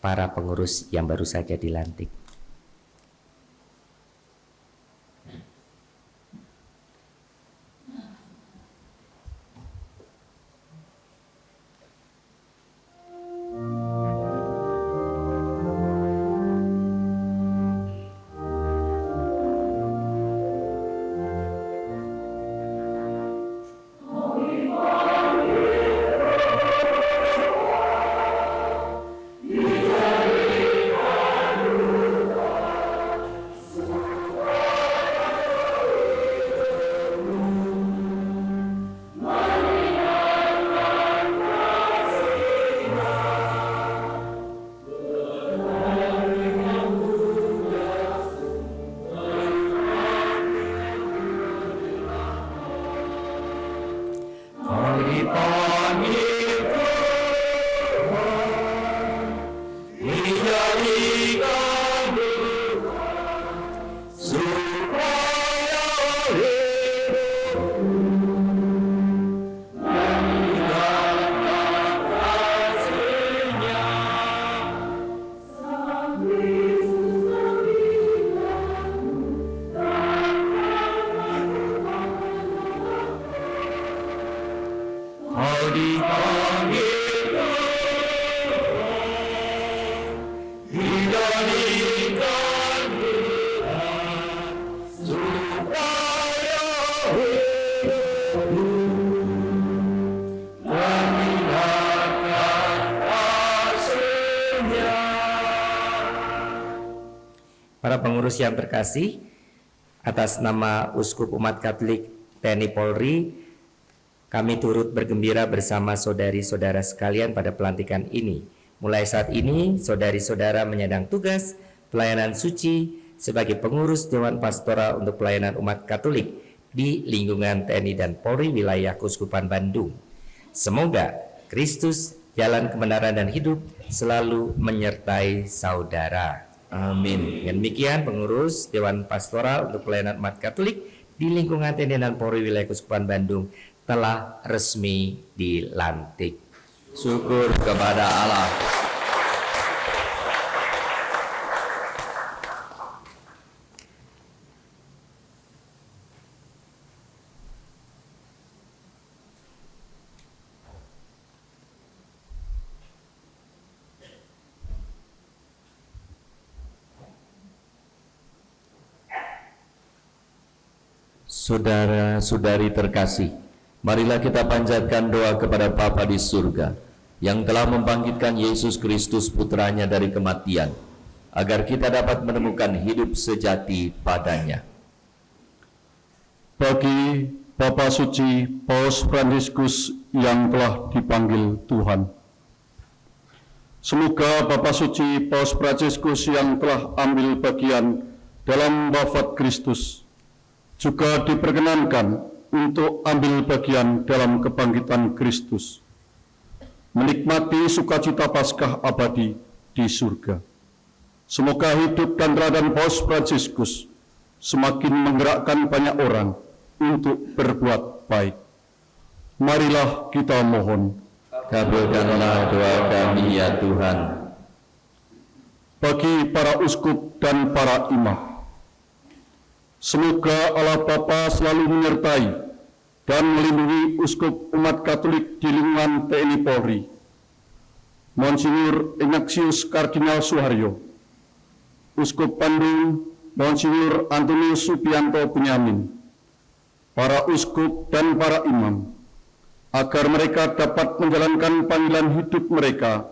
para pengurus yang baru saja dilantik. Para pengurus yang terkasih, atas nama Uskup Umat Katolik TNI Polri, kami turut bergembira bersama saudari-saudara sekalian pada pelantikan ini. Mulai saat ini, saudari-saudara menyandang tugas pelayanan suci sebagai pengurus Dewan Pastoral untuk Pelayanan Umat Katolik di lingkungan TNI dan Polri wilayah Keuskupan Bandung. Semoga Kristus, jalan kebenaran dan hidup selalu menyertai saudara. Amin. Dengan demikian, pengurus Dewan Pastoral untuk Pelayanan Umat Katolik di lingkungan TNI dan Polri wilayah Keuskupan Bandung telah resmi dilantik. Syukur kepada Allah. Saudara-saudari terkasih, marilah kita panjatkan doa kepada Bapa di surga yang telah membangkitkan Yesus Kristus putranya dari kematian, agar kita dapat menemukan hidup sejati padanya. Bagi Bapa Suci Paus Fransiskus yang telah dipanggil Tuhan, semoga Bapa Suci Paus Fransiskus yang telah ambil bagian dalam wafat Kristus juga diperkenankan untuk ambil bagian dalam kebangkitan Kristus, menikmati sukacita Paskah abadi di surga. Semoga hidup dan teladan Paus Fransiskus semakin menggerakkan banyak orang untuk berbuat baik. Marilah kita mohon. Kabulkanlah doa kami ya Tuhan. Bagi para uskup dan para imam, semoga Allah Bapa selalu menyertai dan melindungi uskup umat Katolik di lingkungan TNI Polri, Monsinyur Ignatius Kardinal Suharyo, Uskup Bandung Monsinyur Antonius Subianto Bunyamin, para uskup dan para imam, agar mereka dapat menjalankan panggilan hidup mereka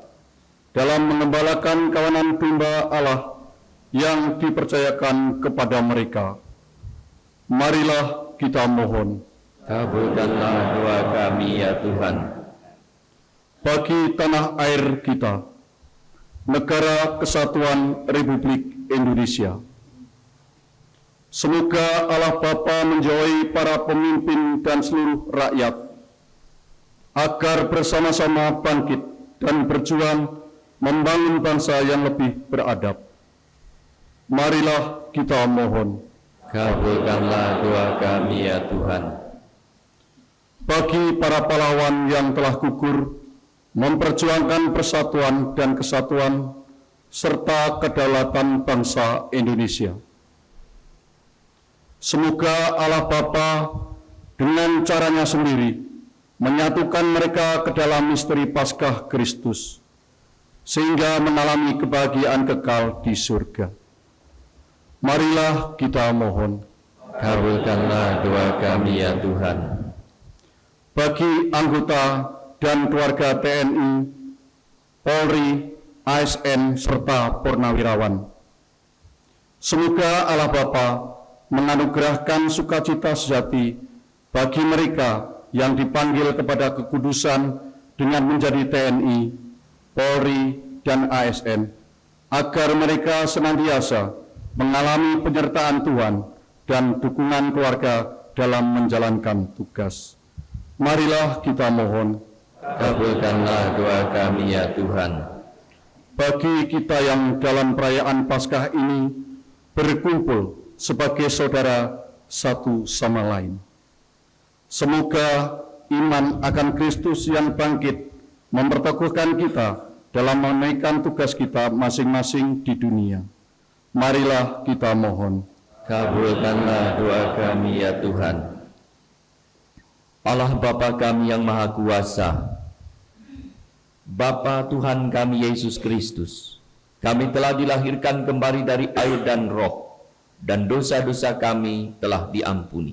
dalam mengembalakan kawanan domba Allah yang dipercayakan kepada mereka. Marilah kita mohon. Kabulkanlah doa kami ya Tuhan. Bagi tanah air kita, Negara Kesatuan Republik Indonesia, semoga Allah Bapa menjauhi para pemimpin dan seluruh rakyat, agar bersama-sama bangkit dan berjuang membangun bangsa yang lebih beradab. Marilah kita mohon. Kabulkanlah doa kami ya Tuhan. bagi para pahlawan yang telah gugur memperjuangkan persatuan dan kesatuan serta kedaulatan bangsa Indonesia. Semoga Allah Bapa dengan caranya sendiri menyatukan mereka ke dalam misteri Paskah Kristus, sehingga mengalami kebahagiaan kekal di surga. Marilah kita mohon. Kabulkanlah doa kami ya Tuhan. Bagi anggota dan keluarga TNI, Polri, ASN, serta Purnawirawan, semoga Allah Bapa menganugerahkan sukacita sejati bagi mereka yang dipanggil kepada kekudusan dengan menjadi TNI, Polri, dan ASN, agar mereka senantiasa mengalami penyertaan Tuhan dan dukungan keluarga dalam menjalankan tugas. Marilah kita mohon. Kabulkanlah doa kami ya Tuhan. Bagi kita yang dalam perayaan Paskah ini berkumpul sebagai saudara satu sama lain, semoga iman akan Kristus yang bangkit memperteguhkan kita dalam menunaikan tugas kita masing-masing di dunia. Marilah kita mohon. Kabulkanlah doa kami ya Tuhan. Allah Bapa kami yang Maha Kuasa, Bapa Tuhan kami Yesus Kristus, kami telah dilahirkan kembali dari air dan roh, dan dosa-dosa kami telah diampuni.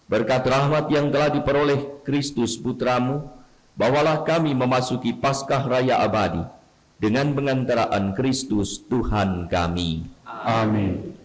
Berkat rahmat yang telah diperoleh Kristus Putramu, bawalah kami memasuki Paskah Raya abadi dengan pengantaraan Kristus Tuhan kami. Amin.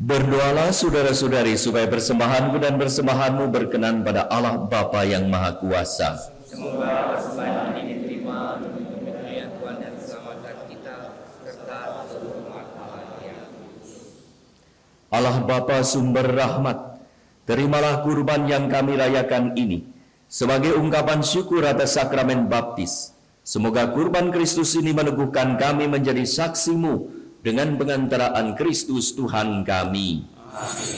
Berdoalah saudara-saudari supaya persembahanku dan persembahanmu berkenan pada Allah Bapa yang Maha Kuasa. Semoga persembahan ini diterima untuk kemuliaan Tuhan dan keselamatan kita serta seluruh umat Allah yang Allah Bapa sumber rahmat, terimalah kurban yang kami rayakan ini sebagai ungkapan syukur atas sakramen baptis. Semoga kurban Kristus ini meneguhkan kami menjadi saksimu dengan pengantaraan Kristus Tuhan kami. Amin.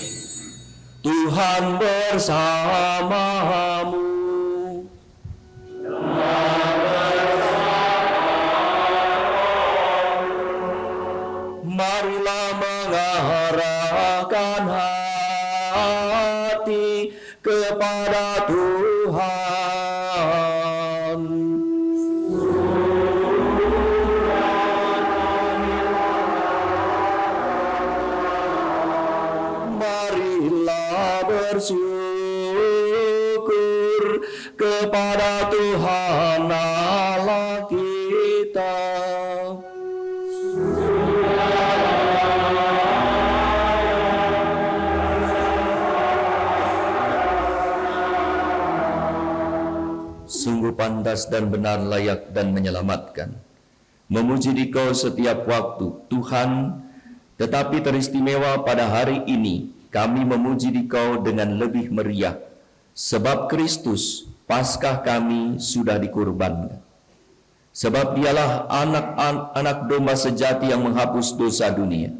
Tuhan bersamamu. Marilah mengarahkan hati kepada Tuhan. Marilah bersyukur kepada Tuhan Allah kita. Sungguh pantas dan benar, layak dan menyelamatkan, memuji Dikau setiap waktu, Tuhan. Tetapi teristimewa pada hari ini kami memuji Dikau dengan lebih meriah, sebab Kristus, Paskah kami, sudah dikurbankan. Sebab Dialah anak domba sejati yang menghapus dosa dunia.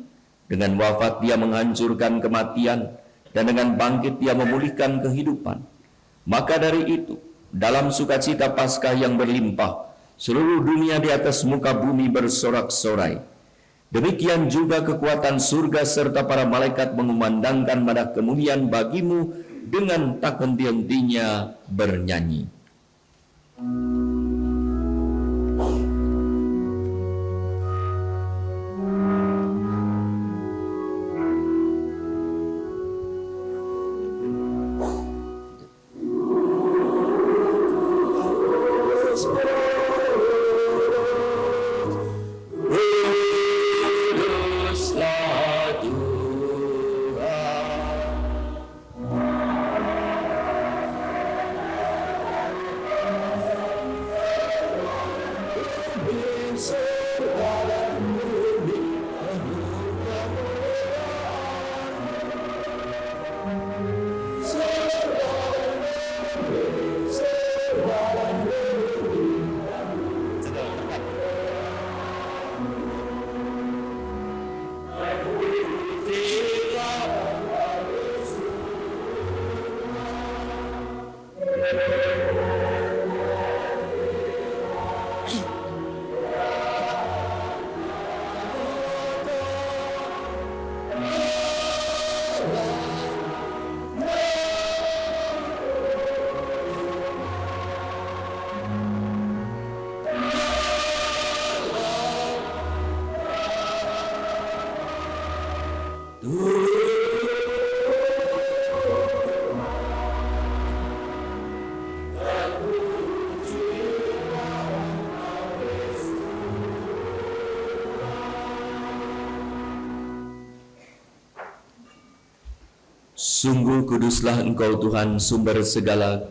Dengan wafat Dia menghancurkan kematian, dan dengan bangkit Dia memulihkan kehidupan. Maka dari itu, dalam sukacita Paskah yang berlimpah, seluruh dunia di atas muka bumi bersorak-sorai. Demikian juga kekuatan surga serta para malaikat mengumandangkan madah kemuliaan bagimu dengan tak henti-hentinya bernyanyi. Sungguh kuduslah Engkau Tuhan, sumber segala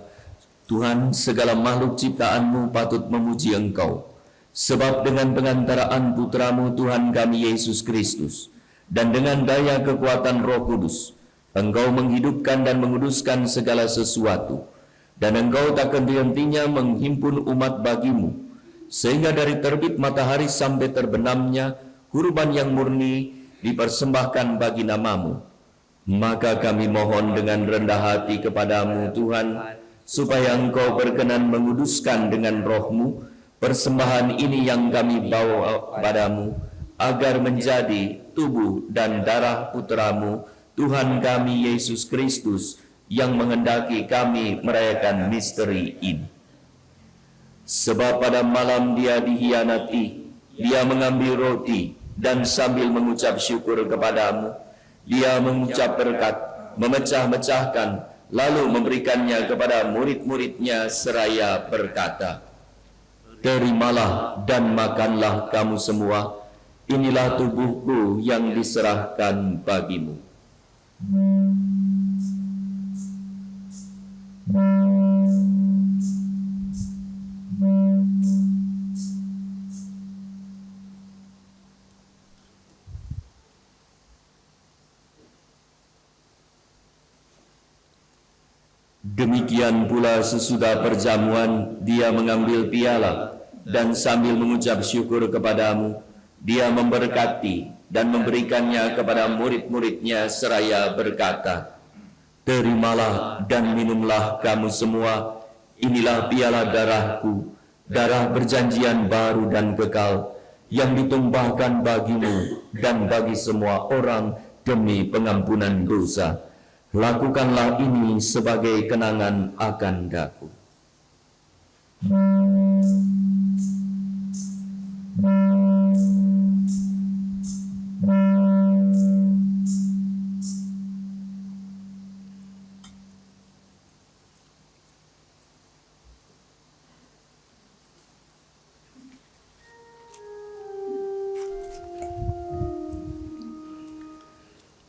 Tuhan, segala makhluk ciptaanmu patut memuji Engkau. Sebab dengan pengantaraan Putramu Tuhan kami Yesus Kristus, dan dengan daya kekuatan Roh Kudus, Engkau menghidupkan dan menguduskan segala sesuatu, dan Engkau tak henti-hentinya menghimpun umat bagimu, sehingga dari terbit matahari sampai terbenamnya, kurban yang murni dipersembahkan bagi namamu. Maka kami mohon dengan rendah hati kepadamu Tuhan, supaya Engkau berkenan menguduskan dengan Roh-Mu persembahan ini yang kami bawa padamu, agar menjadi tubuh dan darah Putramu, Tuhan kami Yesus Kristus, yang menghendaki kami merayakan misteri ini. Sebab pada malam Dia dihianati, Dia mengambil roti, dan sambil mengucap syukur kepadamu, Dia mengucap berkat, memecah-mecahkan, lalu memberikannya kepada murid-muridnya seraya berkata, "Terimalah dan makanlah kamu semua, inilah tubuhku yang diserahkan bagimu." Demikian pula sesudah perjamuan, dia mengambil piala dan sambil mengucap syukur kepadamu, dia memberkati dan memberikannya kepada murid-muridnya seraya berkata, "Terimalah dan minumlah kamu semua, inilah piala darahku, darah perjanjian baru dan kekal, yang ditumpahkan bagimu dan bagi semua orang demi pengampunan dosa. Lakukanlah ini sebagai kenangan akan daku."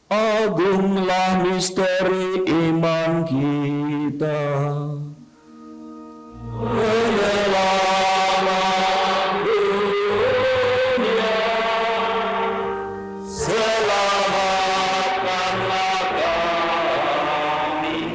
Agunglah misteri iman kita. Penyelamat dunia, selamatkanlah kami, karena melalui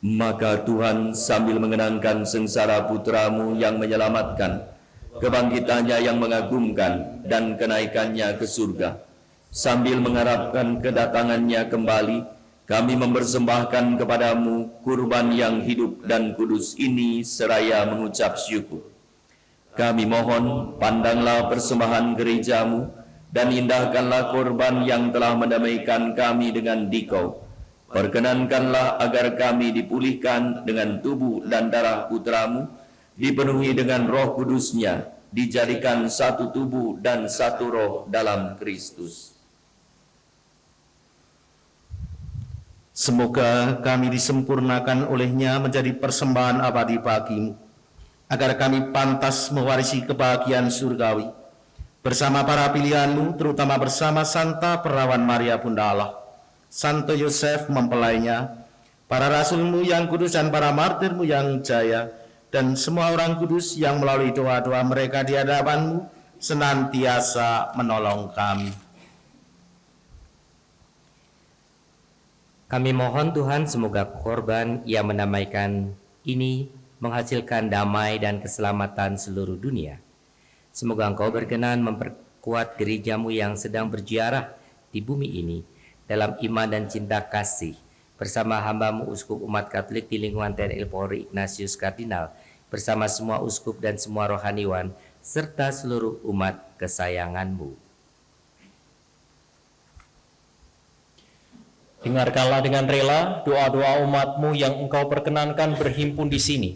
Maka Tuhan sambil mengenangkan sengsara putramu yang menyelamatkan, kebangkitannya yang mengagumkan, dan kenaikannya ke surga, sambil mengharapkan kedatangannya kembali, kami mempersembahkan kepadamu kurban yang hidup dan kudus ini seraya mengucap syukur. Kami mohon, pandanglah persembahan gerejamu, dan indahkanlah korban yang telah mendamaikan kami dengan Dikau. Perkenankanlah agar kami dipulihkan dengan tubuh dan darah putramu, dipenuhi dengan roh kudusnya, dijadikan satu tubuh dan satu roh dalam Kristus. Semoga kami disempurnakan olehnya menjadi persembahan abadi bagimu, agar kami pantas mewarisi kebahagiaan surgawi, bersama para pilihanmu, terutama bersama Santa Perawan Maria Bunda Allah, Santo Yosef mempelainya, para rasulmu yang kudus dan para martirmu yang jaya, dan semua orang kudus yang melalui doa-doa mereka di hadapanmu senantiasa menolong kami. Kami mohon Tuhan, semoga korban yang mendamaikan ini menghasilkan damai dan keselamatan seluruh dunia. Semoga Engkau berkenan memperkuat gerejamu yang sedang berziarah di bumi ini dalam iman dan cinta kasih, bersama hambamu uskup umat Katolik di lingkungan TNI Polri Ignatius Kardinal, bersama semua uskup dan semua rohaniwan, serta seluruh umat kesayanganmu. Dengarkanlah dengan rela doa-doa umatmu yang Engkau perkenankan berhimpun di sini.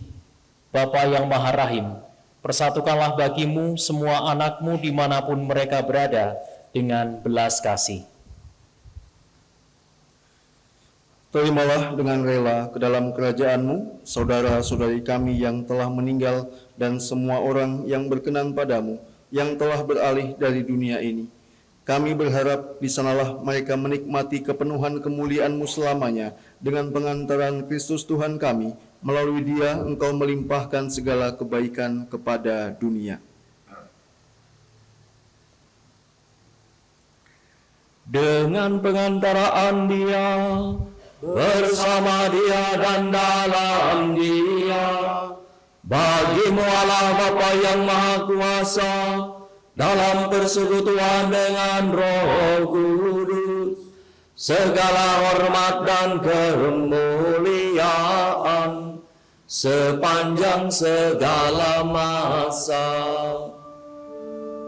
Bapa yang Maha Rahim, persatukanlah bagimu semua anakmu dimanapun mereka berada dengan belas kasih. Terimalah dengan rela ke dalam kerajaan-Mu saudara-saudari kami yang telah meninggal dan semua orang yang berkenan padamu, yang telah beralih dari dunia ini. Kami berharap di sanalah mereka menikmati kepenuhan kemuliaan-Mu selamanya, dengan pengantaran Kristus Tuhan kami. Melalui Dia Engkau melimpahkan segala kebaikan kepada dunia. Dengan pengantaraan Dia, bersama Dia dan dalam Dia, bagimu Allah Bapa yang Maha Kuasa, dalam persekutuan dengan Roh Kudus, segala hormat dan kemuliaan sepanjang segala masa.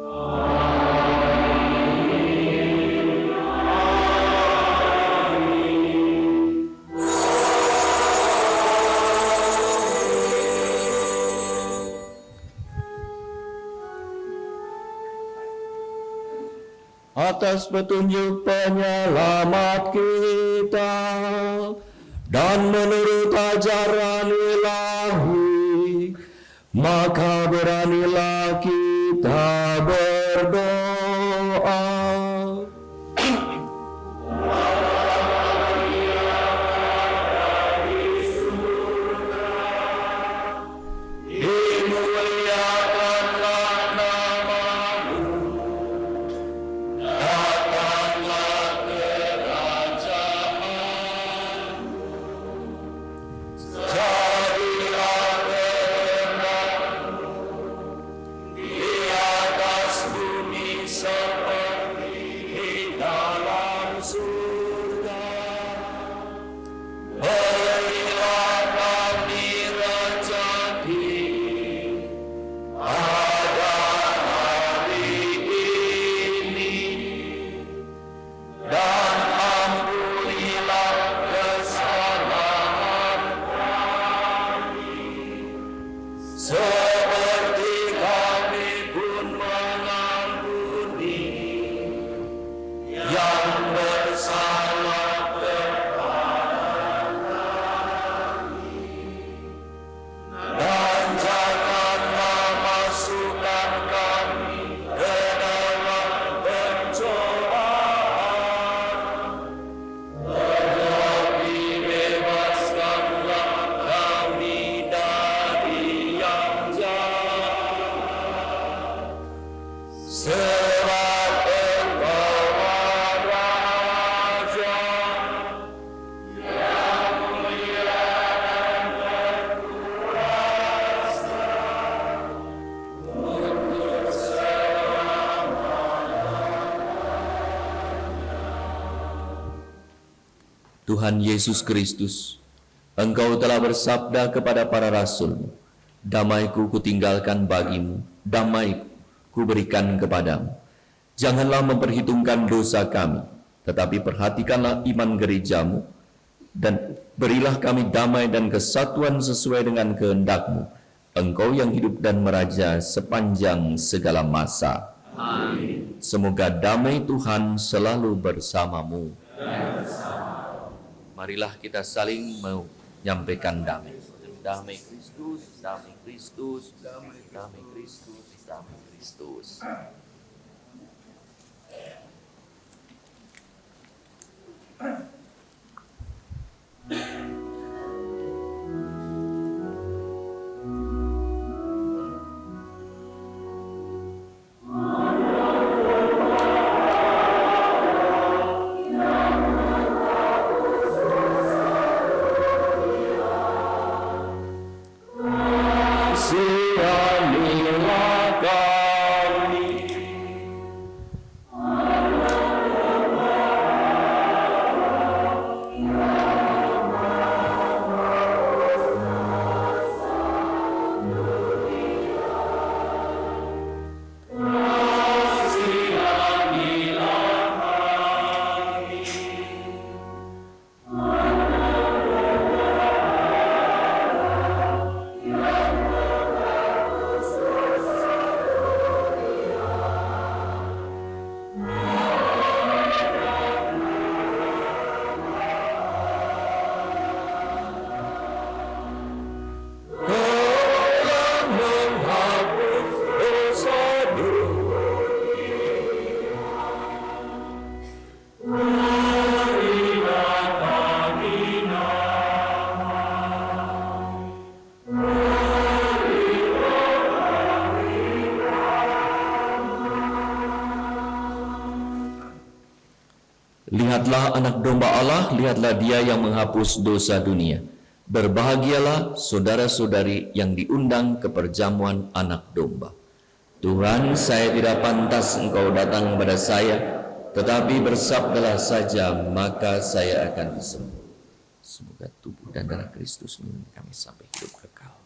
Amin. atas petunjuk penyelamat kita dan menurut ajaran ilahi, maka beranilah kita berdoa. Tuhan Yesus Kristus, Engkau telah bersabda kepada para rasul, damai-Ku kutinggalkan bagimu, damai kuberikan kepadamu. Janganlah memperhitungkan dosa kami, tetapi perhatikanlah iman gerejamu, dan berilah kami damai dan kesatuan sesuai dengan kehendak-Mu, Engkau yang hidup dan meraja sepanjang segala masa. Amin. Semoga damai Tuhan selalu bersamamu. Marilah kita saling menyampaikan damai. Damai Kristus, damai Kristus, damai Kristus, damai Kristus. Lihatlah anak domba Allah, lihatlah dia yang menghapus dosa dunia. Berbahagialah saudara-saudari yang diundang ke perjamuan anak domba. Tuhan, saya tidak pantas Engkau datang kepada saya, tetapi bersabdalah saja, maka saya akan sembuh. Semoga tubuh dan darah Kristus menuntun kami sampai hidup kekal.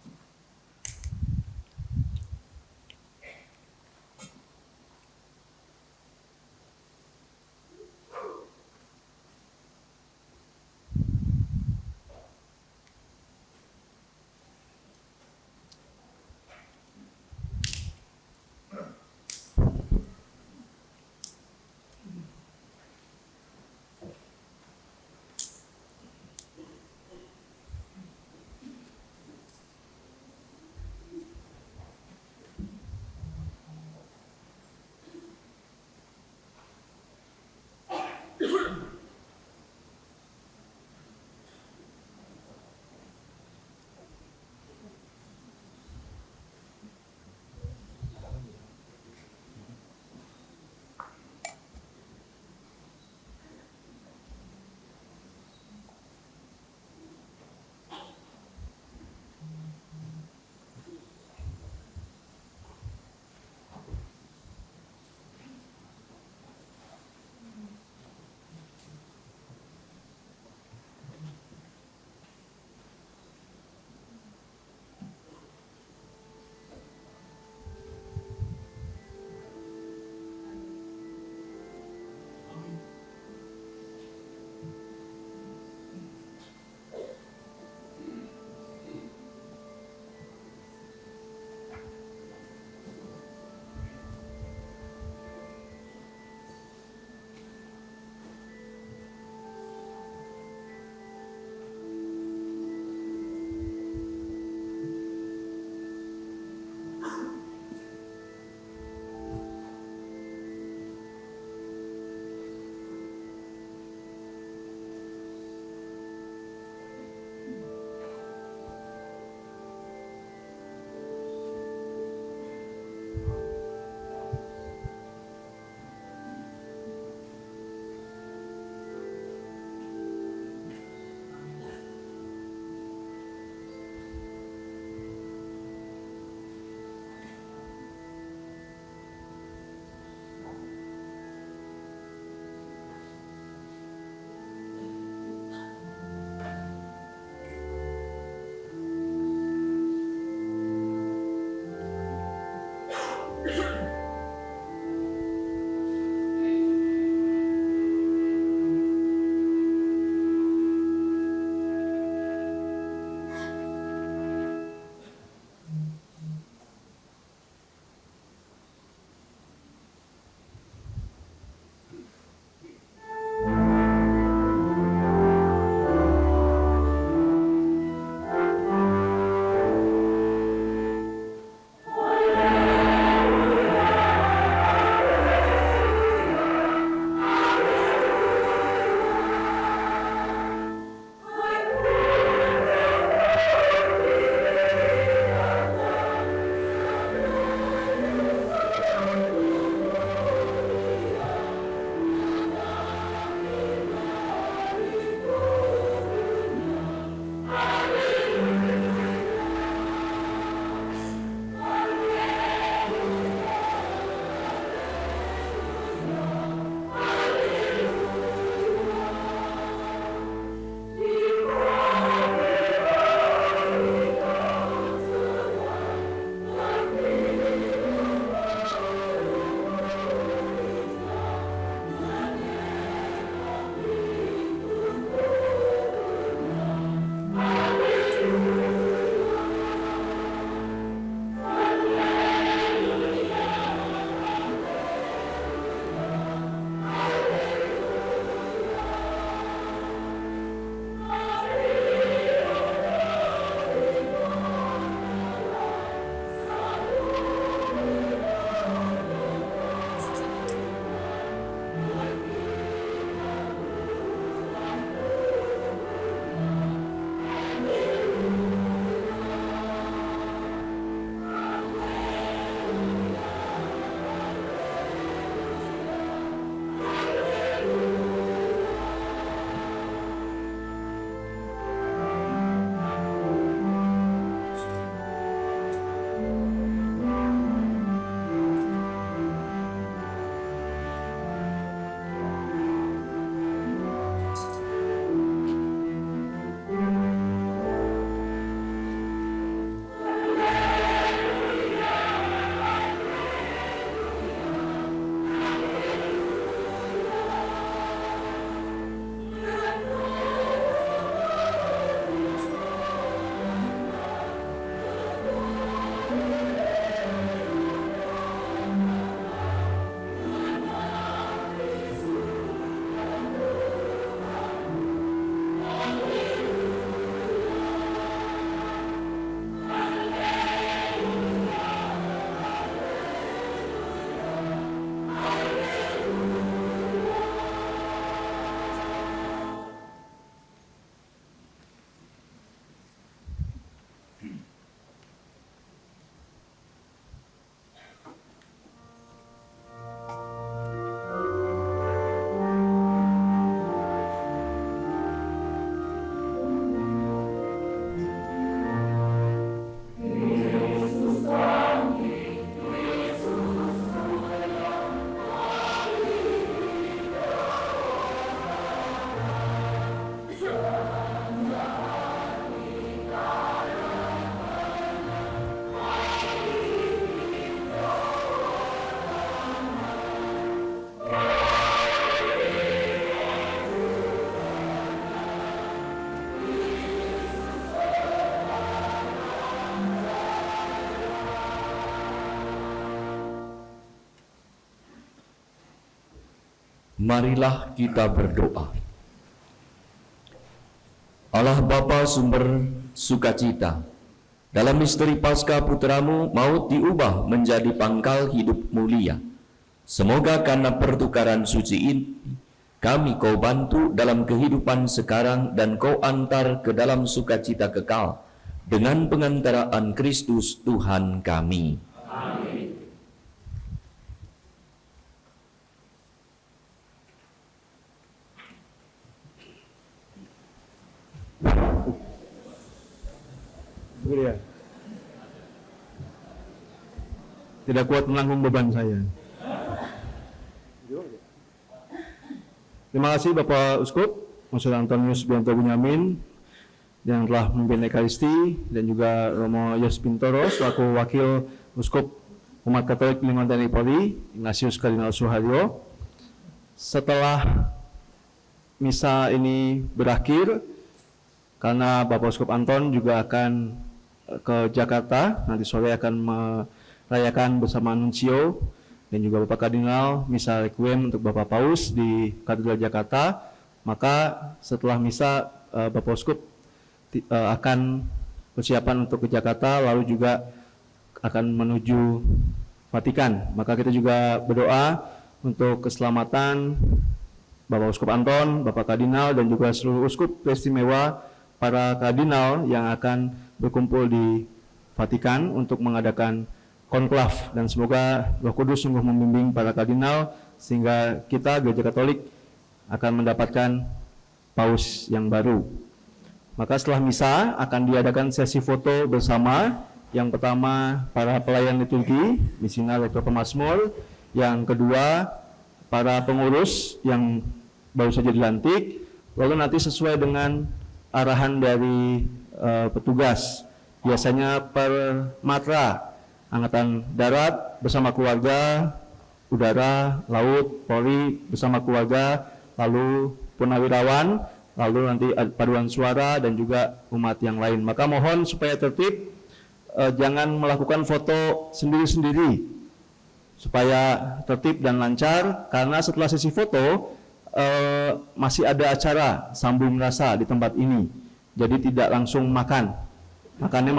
Marilah kita berdoa. Allah Bapa sumber sukacita, dalam misteri Paskah Putramu maut diubah menjadi pangkal hidup mulia. Semoga karena pertukaran suci ini, kami Kau bantu dalam kehidupan sekarang dan Kau antar ke dalam sukacita kekal dengan pengantaraan Kristus Tuhan kami. Amin. Ya. Tidak kuat menanggung beban saya. Terima kasih Bapak Uskup, Monsinyur Antonius Subianto Bunyamin yang telah memimpin Ekaristi, dan juga Romo Yos Bintoro selaku Wakil Uskup Umat Katolik Lingkungan TNI Polri, Ignatius Kardinal Suharyo. Setelah misa ini berakhir, karena Bapak Uskup Anton juga akan ke Jakarta, nanti sore akan merayakan bersama Nuncio dan juga Bapak Kardinal misa requiem untuk Bapak Paus di Katedral Jakarta. Maka setelah misa Bapak Uskup akan persiapan untuk ke Jakarta, lalu juga akan menuju Vatikan. Maka kita juga berdoa untuk keselamatan Bapak Uskup Anton, Bapak Kardinal, dan juga seluruh uskup istimewa para kardinal yang akan berkumpul di Vatikan untuk mengadakan konklav, dan semoga Roh Kudus sungguh membimbing para kardinal sehingga kita Gereja Katolik akan mendapatkan paus yang baru. Maka setelah misa akan diadakan sesi foto bersama. Yang pertama para pelayan liturgi, misinar, rektor, pemazmur. Yang kedua para pengurus yang baru saja dilantik. Lalu nanti sesuai dengan arahan dari petugas, biasanya per matra Angkatan Darat bersama keluarga, udara, laut, Polri bersama keluarga, lalu purnawirawan, lalu nanti paduan suara dan juga umat yang lain. Maka mohon supaya tertib, jangan melakukan foto sendiri-sendiri, supaya tertib dan lancar, karena setelah sesi foto masih ada acara sambung rasa di tempat ini. Jadi tidak langsung makan, makannya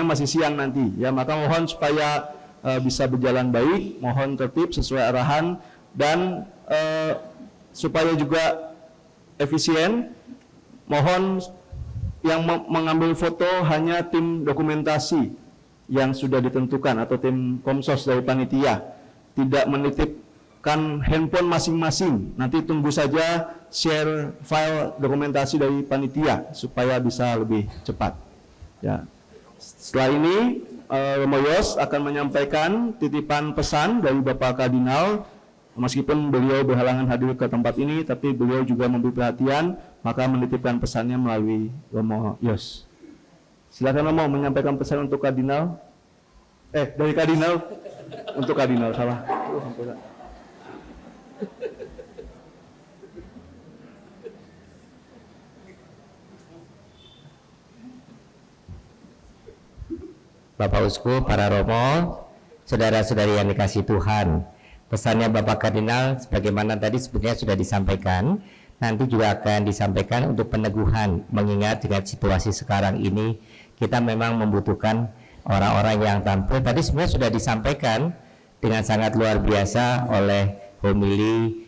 masih siang nanti ya. Maka mohon supaya bisa berjalan baik, mohon tertib sesuai arahan, dan supaya juga efisien, mohon yang mengambil foto hanya tim dokumentasi yang sudah ditentukan atau tim komsos dari panitia, tidak menitipkan handphone masing-masing. Nanti tunggu saja share file dokumentasi dari panitia supaya bisa lebih cepat ya. Setelah ini Romo Yos akan menyampaikan titipan pesan dari Bapak Kardinal. Meskipun beliau berhalangan hadir ke tempat ini, tapi beliau juga memberi perhatian, maka menitipkan pesannya melalui Romo Yos. Silakan Romo menyampaikan pesan untuk Kardinal. Dari Kardinal untuk Kardinal, salah. Bapak Uskup, para Romo, saudara-saudari yang dikasihi Tuhan, pesannya Bapak Kardinal sebagaimana tadi sebenarnya sudah disampaikan, nanti juga akan disampaikan untuk peneguhan, mengingat dengan situasi sekarang ini kita memang membutuhkan orang-orang yang tampil. Tadi sebenarnya sudah disampaikan dengan sangat luar biasa oleh homili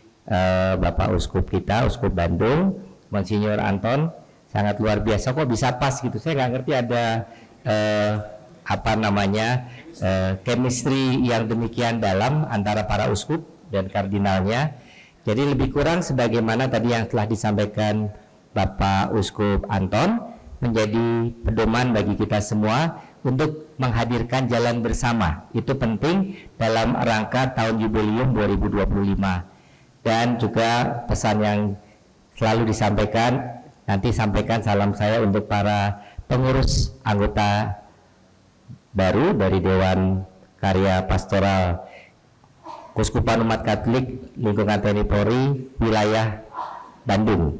Bapak Uskup kita, Uskup Bandung, Monsinyur Anton, sangat luar biasa. Kok bisa pas gitu, saya nggak ngerti ada chemistry yang demikian dalam antara para uskup dan kardinalnya. Jadi lebih kurang sebagaimana tadi yang telah disampaikan Bapak Uskup Anton, menjadi pedoman bagi kita semua untuk menghadirkan jalan bersama. Itu penting dalam rangka tahun jubileum 2025. Dan juga pesan yang selalu disampaikan, nanti sampaikan salam saya untuk para pengurus anggota baru dari Dewan Karya Pastoral Keuskupan Umat Katolik Lingkungan TNI Polri wilayah Bandung.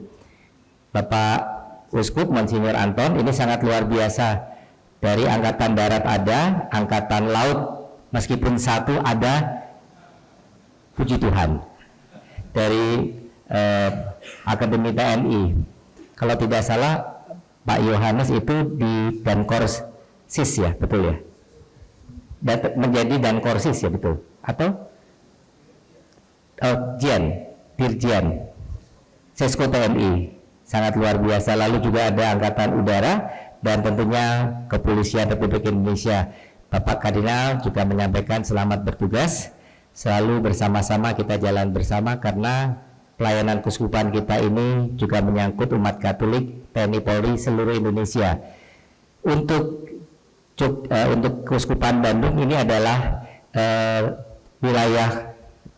Bapak Uskup Monsinyur Anton ini sangat luar biasa. Dari Angkatan Darat ada, Angkatan Laut meskipun satu ada, puji Tuhan. dari Akademi TNI. Kalau tidak salah Pak Yohanes itu di Dankorsis ya, betul ya? Menjadi Dankorsis ya, betul? Atau Dirjen Sesko TNI, sangat luar biasa. Lalu juga ada Angkatan Udara dan tentunya Kepolisian Republik Indonesia. Bapak Kardinal juga menyampaikan selamat bertugas, selalu bersama-sama kita jalan bersama, karena pelayanan keuskupan kita ini juga menyangkut umat Katolik, TNI Polri seluruh Indonesia. Untuk Keuskupan Bandung ini adalah wilayah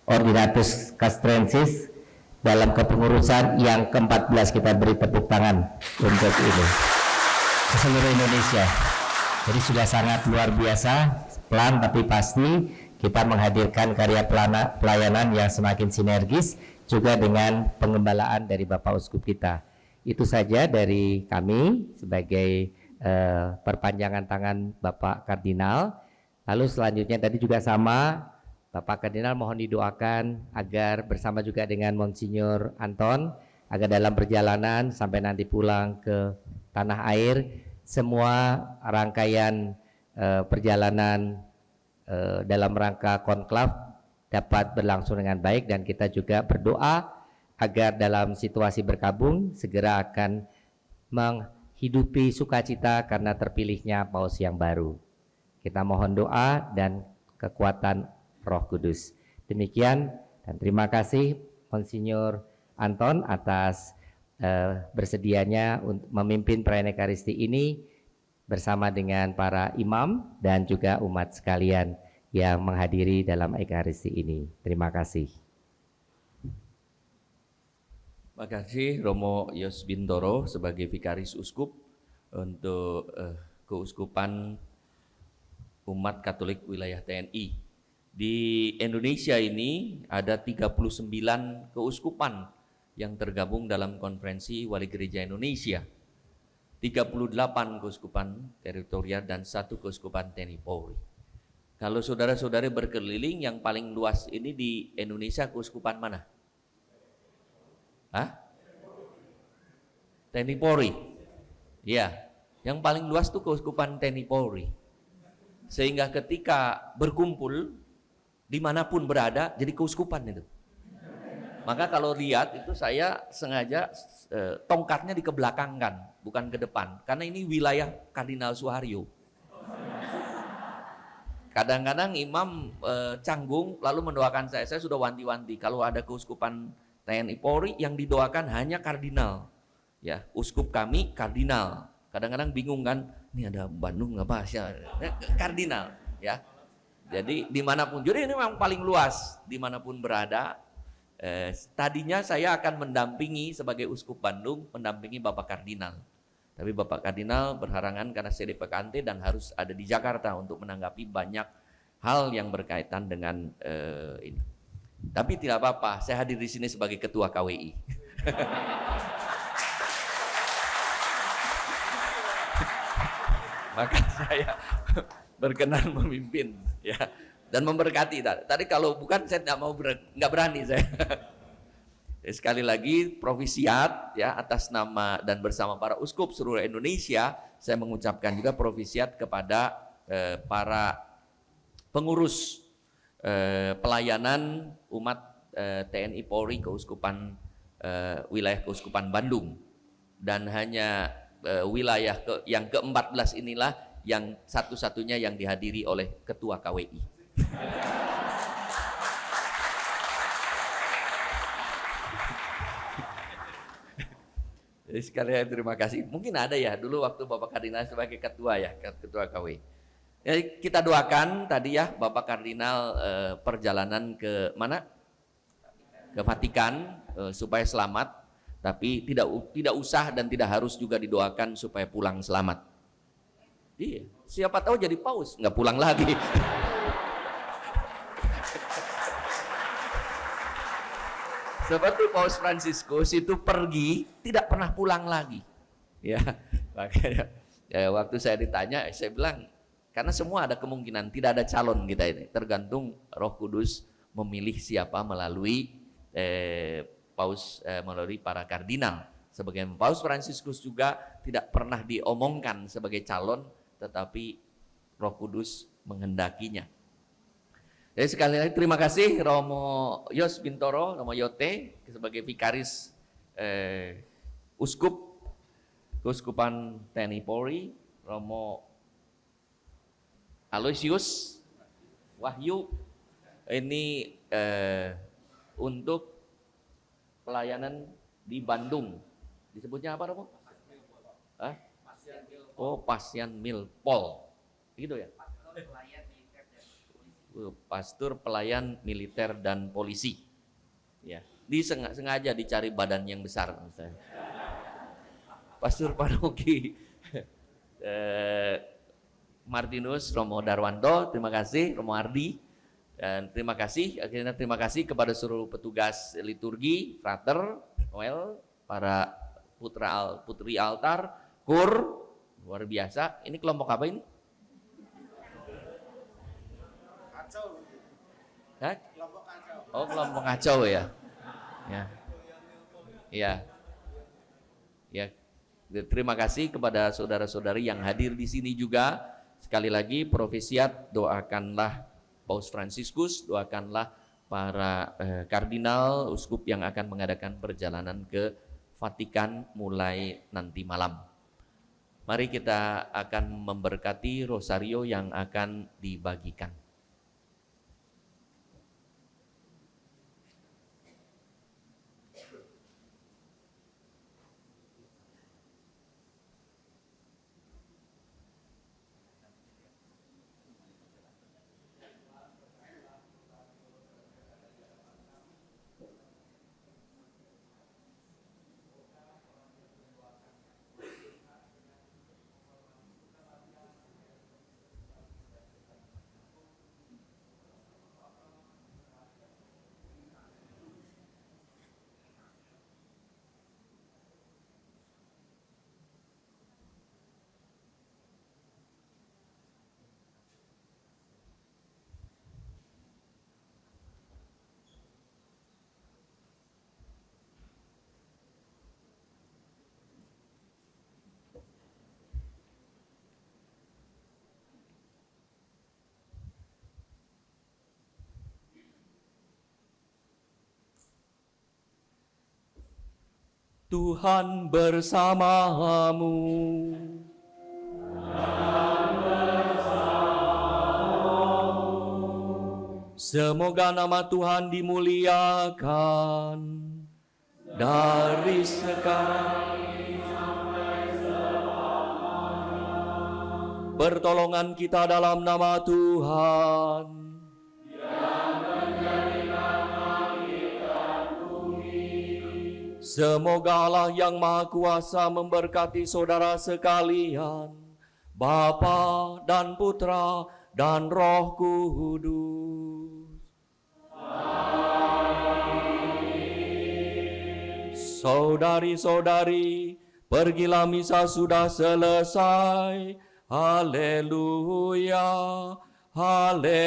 Ordinatus Castrensis dalam kepengurusan yang ke-14. Kita beri tepuk tangan untuk ini ke seluruh Indonesia. Jadi sudah sangat luar biasa, pelan tapi pasti kita menghadirkan karya pelayanan yang semakin sinergis juga dengan pengembalaan dari Bapak Uskup kita. Itu saja dari kami sebagai perpanjangan tangan Bapak Kardinal. Lalu selanjutnya tadi juga sama, Bapak Kardinal mohon didoakan agar bersama juga dengan Monsinyur Anton, agar dalam perjalanan sampai nanti pulang ke tanah air, semua rangkaian perjalanan dalam rangka konklav dapat berlangsung dengan baik, dan kita juga berdoa agar dalam situasi berkabung segera akan menghidupi sukacita karena terpilihnya Paus yang baru. Kita mohon doa dan kekuatan Roh Kudus. Demikian, dan terima kasih Monsinyur Anton atas bersedianya untuk memimpin perayaan Ekaristi ini bersama dengan para imam dan juga umat sekalian yang menghadiri dalam Ekaristi ini. Terima kasih. Terima kasih Romo Yos Bintoro sebagai Vikaris Uskup untuk Keuskupan Umat Katolik Wilayah TNI. Di Indonesia ini ada 39 keuskupan yang tergabung dalam Konferensi Wali Gereja Indonesia. 38 keuskupan teritorial dan 1 keuskupan TNI Polri. Kalau saudara-saudari berkeliling, yang paling luas ini di Indonesia keuskupan mana? Hah? TNI Polri. Ya, yang paling luas itu keuskupan TNI Polri. Sehingga ketika berkumpul dimanapun berada jadi keuskupan itu. Maka kalau lihat itu saya sengaja tongkatnya dikebelakangkan, bukan ke depan, karena ini wilayah Kardinal Suharyo. Kadang-kadang imam canggung lalu mendoakan saya sudah wanti-wanti kalau ada keuskupan TNI Polri yang didoakan hanya kardinal. Ya, uskup kami kardinal. Kadang-kadang bingung kan, ini ada Bandung apa sih? Kardinal, ya. Jadi dimanapun, jadi ini memang paling luas dimanapun berada. Tadinya saya akan mendampingi sebagai Uskup Bandung, mendampingi Bapak Kardinal. Tapi Bapak Kardinal berhalangan karena CDPKNT dan harus ada di Jakarta untuk menanggapi banyak hal yang berkaitan dengan ini. Tapi tidak apa-apa, saya hadir di sini sebagai Ketua KWI. Maka saya berkenan memimpin, ya, dan memberkati. Tadi kalau bukan saya tidak mau, nggak berani saya. Sekali lagi provisiat, ya, atas nama dan bersama para uskup seluruh Indonesia, saya mengucapkan juga provisiat kepada para pengurus pelayanan umat TNI Polri Keuskupan wilayah Keuskupan Bandung, dan hanya wilayah yang ke-14 inilah yang satu-satunya yang dihadiri oleh Ketua KWI. Jadi sekali lagi terima kasih. Mungkin ada ya dulu waktu Bapak Kardinal sebagai ketua, ya, Ketua KWI. Ya, kita doakan tadi ya Bapak Kardinal perjalanan ke mana? Ke Vatikan supaya selamat. Tapi tidak usah dan tidak harus juga didoakan supaya pulang selamat. Iya, siapa tahu jadi paus, nggak pulang lagi. Seperti Paus Fransiskus itu pergi, tidak pernah pulang lagi. Ya, makanya waktu saya ditanya, saya bilang, karena semua ada kemungkinan, tidak ada calon kita ini. Tergantung Roh Kudus memilih siapa melalui Paus melalui para kardinal. Sebagai Paus Fransiskus juga tidak pernah diomongkan sebagai calon, tetapi Roh Kudus menghendakinya. Jadi sekali lagi terima kasih Romo Yos Bintoro, Romo Yote sebagai vikaris Uskup Keuskupan TNI Polri, Romo Aloysius Wahyu ini untuk pelayanan di Bandung. Disebutnya apa, Romo? Oh, Pasien Milpol. Gitu ya? Pastor Pelayan Militer dan Polisi. Ya, sengaja dicari badan yang besar misalnya. Pastor Paroki Martinus Romo Darwanto, terima kasih Romo Ardi, dan terima kasih kepada seluruh petugas liturgi, frater, Noel, para putri altar, kur, luar biasa. Ini kelompok apa ini? Hah? Oh, kelompok kacau ya. Ya. Terima kasih kepada saudara-saudari yang hadir di sini juga. Sekali lagi Provisiat, doakanlah Paus Fransiskus, doakanlah para kardinal, uskup yang akan mengadakan perjalanan ke Vatikan mulai nanti malam. Mari kita akan memberkati rosario yang akan dibagikan. Tuhan bersamamu. Semoga nama Tuhan dimuliakan dari sekarang sampai selamanya. Pertolongan kita dalam nama Tuhan. Semoga Allah yang Maha Kuasa memberkati saudara sekalian, Bapa dan Putra dan Roh Kudus. Amin. Saudari-saudari, pergilah misa sudah selesai. Haleluya, haleluya.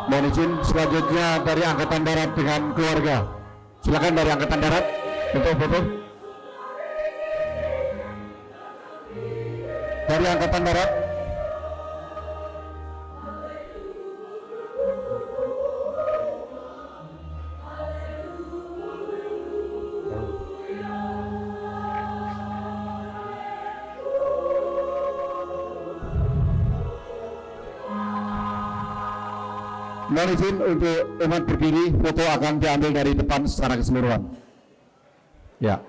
Mohon izin selanjutnya dari Angkatan Darat dengan keluarga. Silakan dari Angkatan Darat untuk foto. Dari Angkatan Darat. Mohon izin untuk umat berdiri, foto akan diambil dari depan secara keseluruhan. Ya.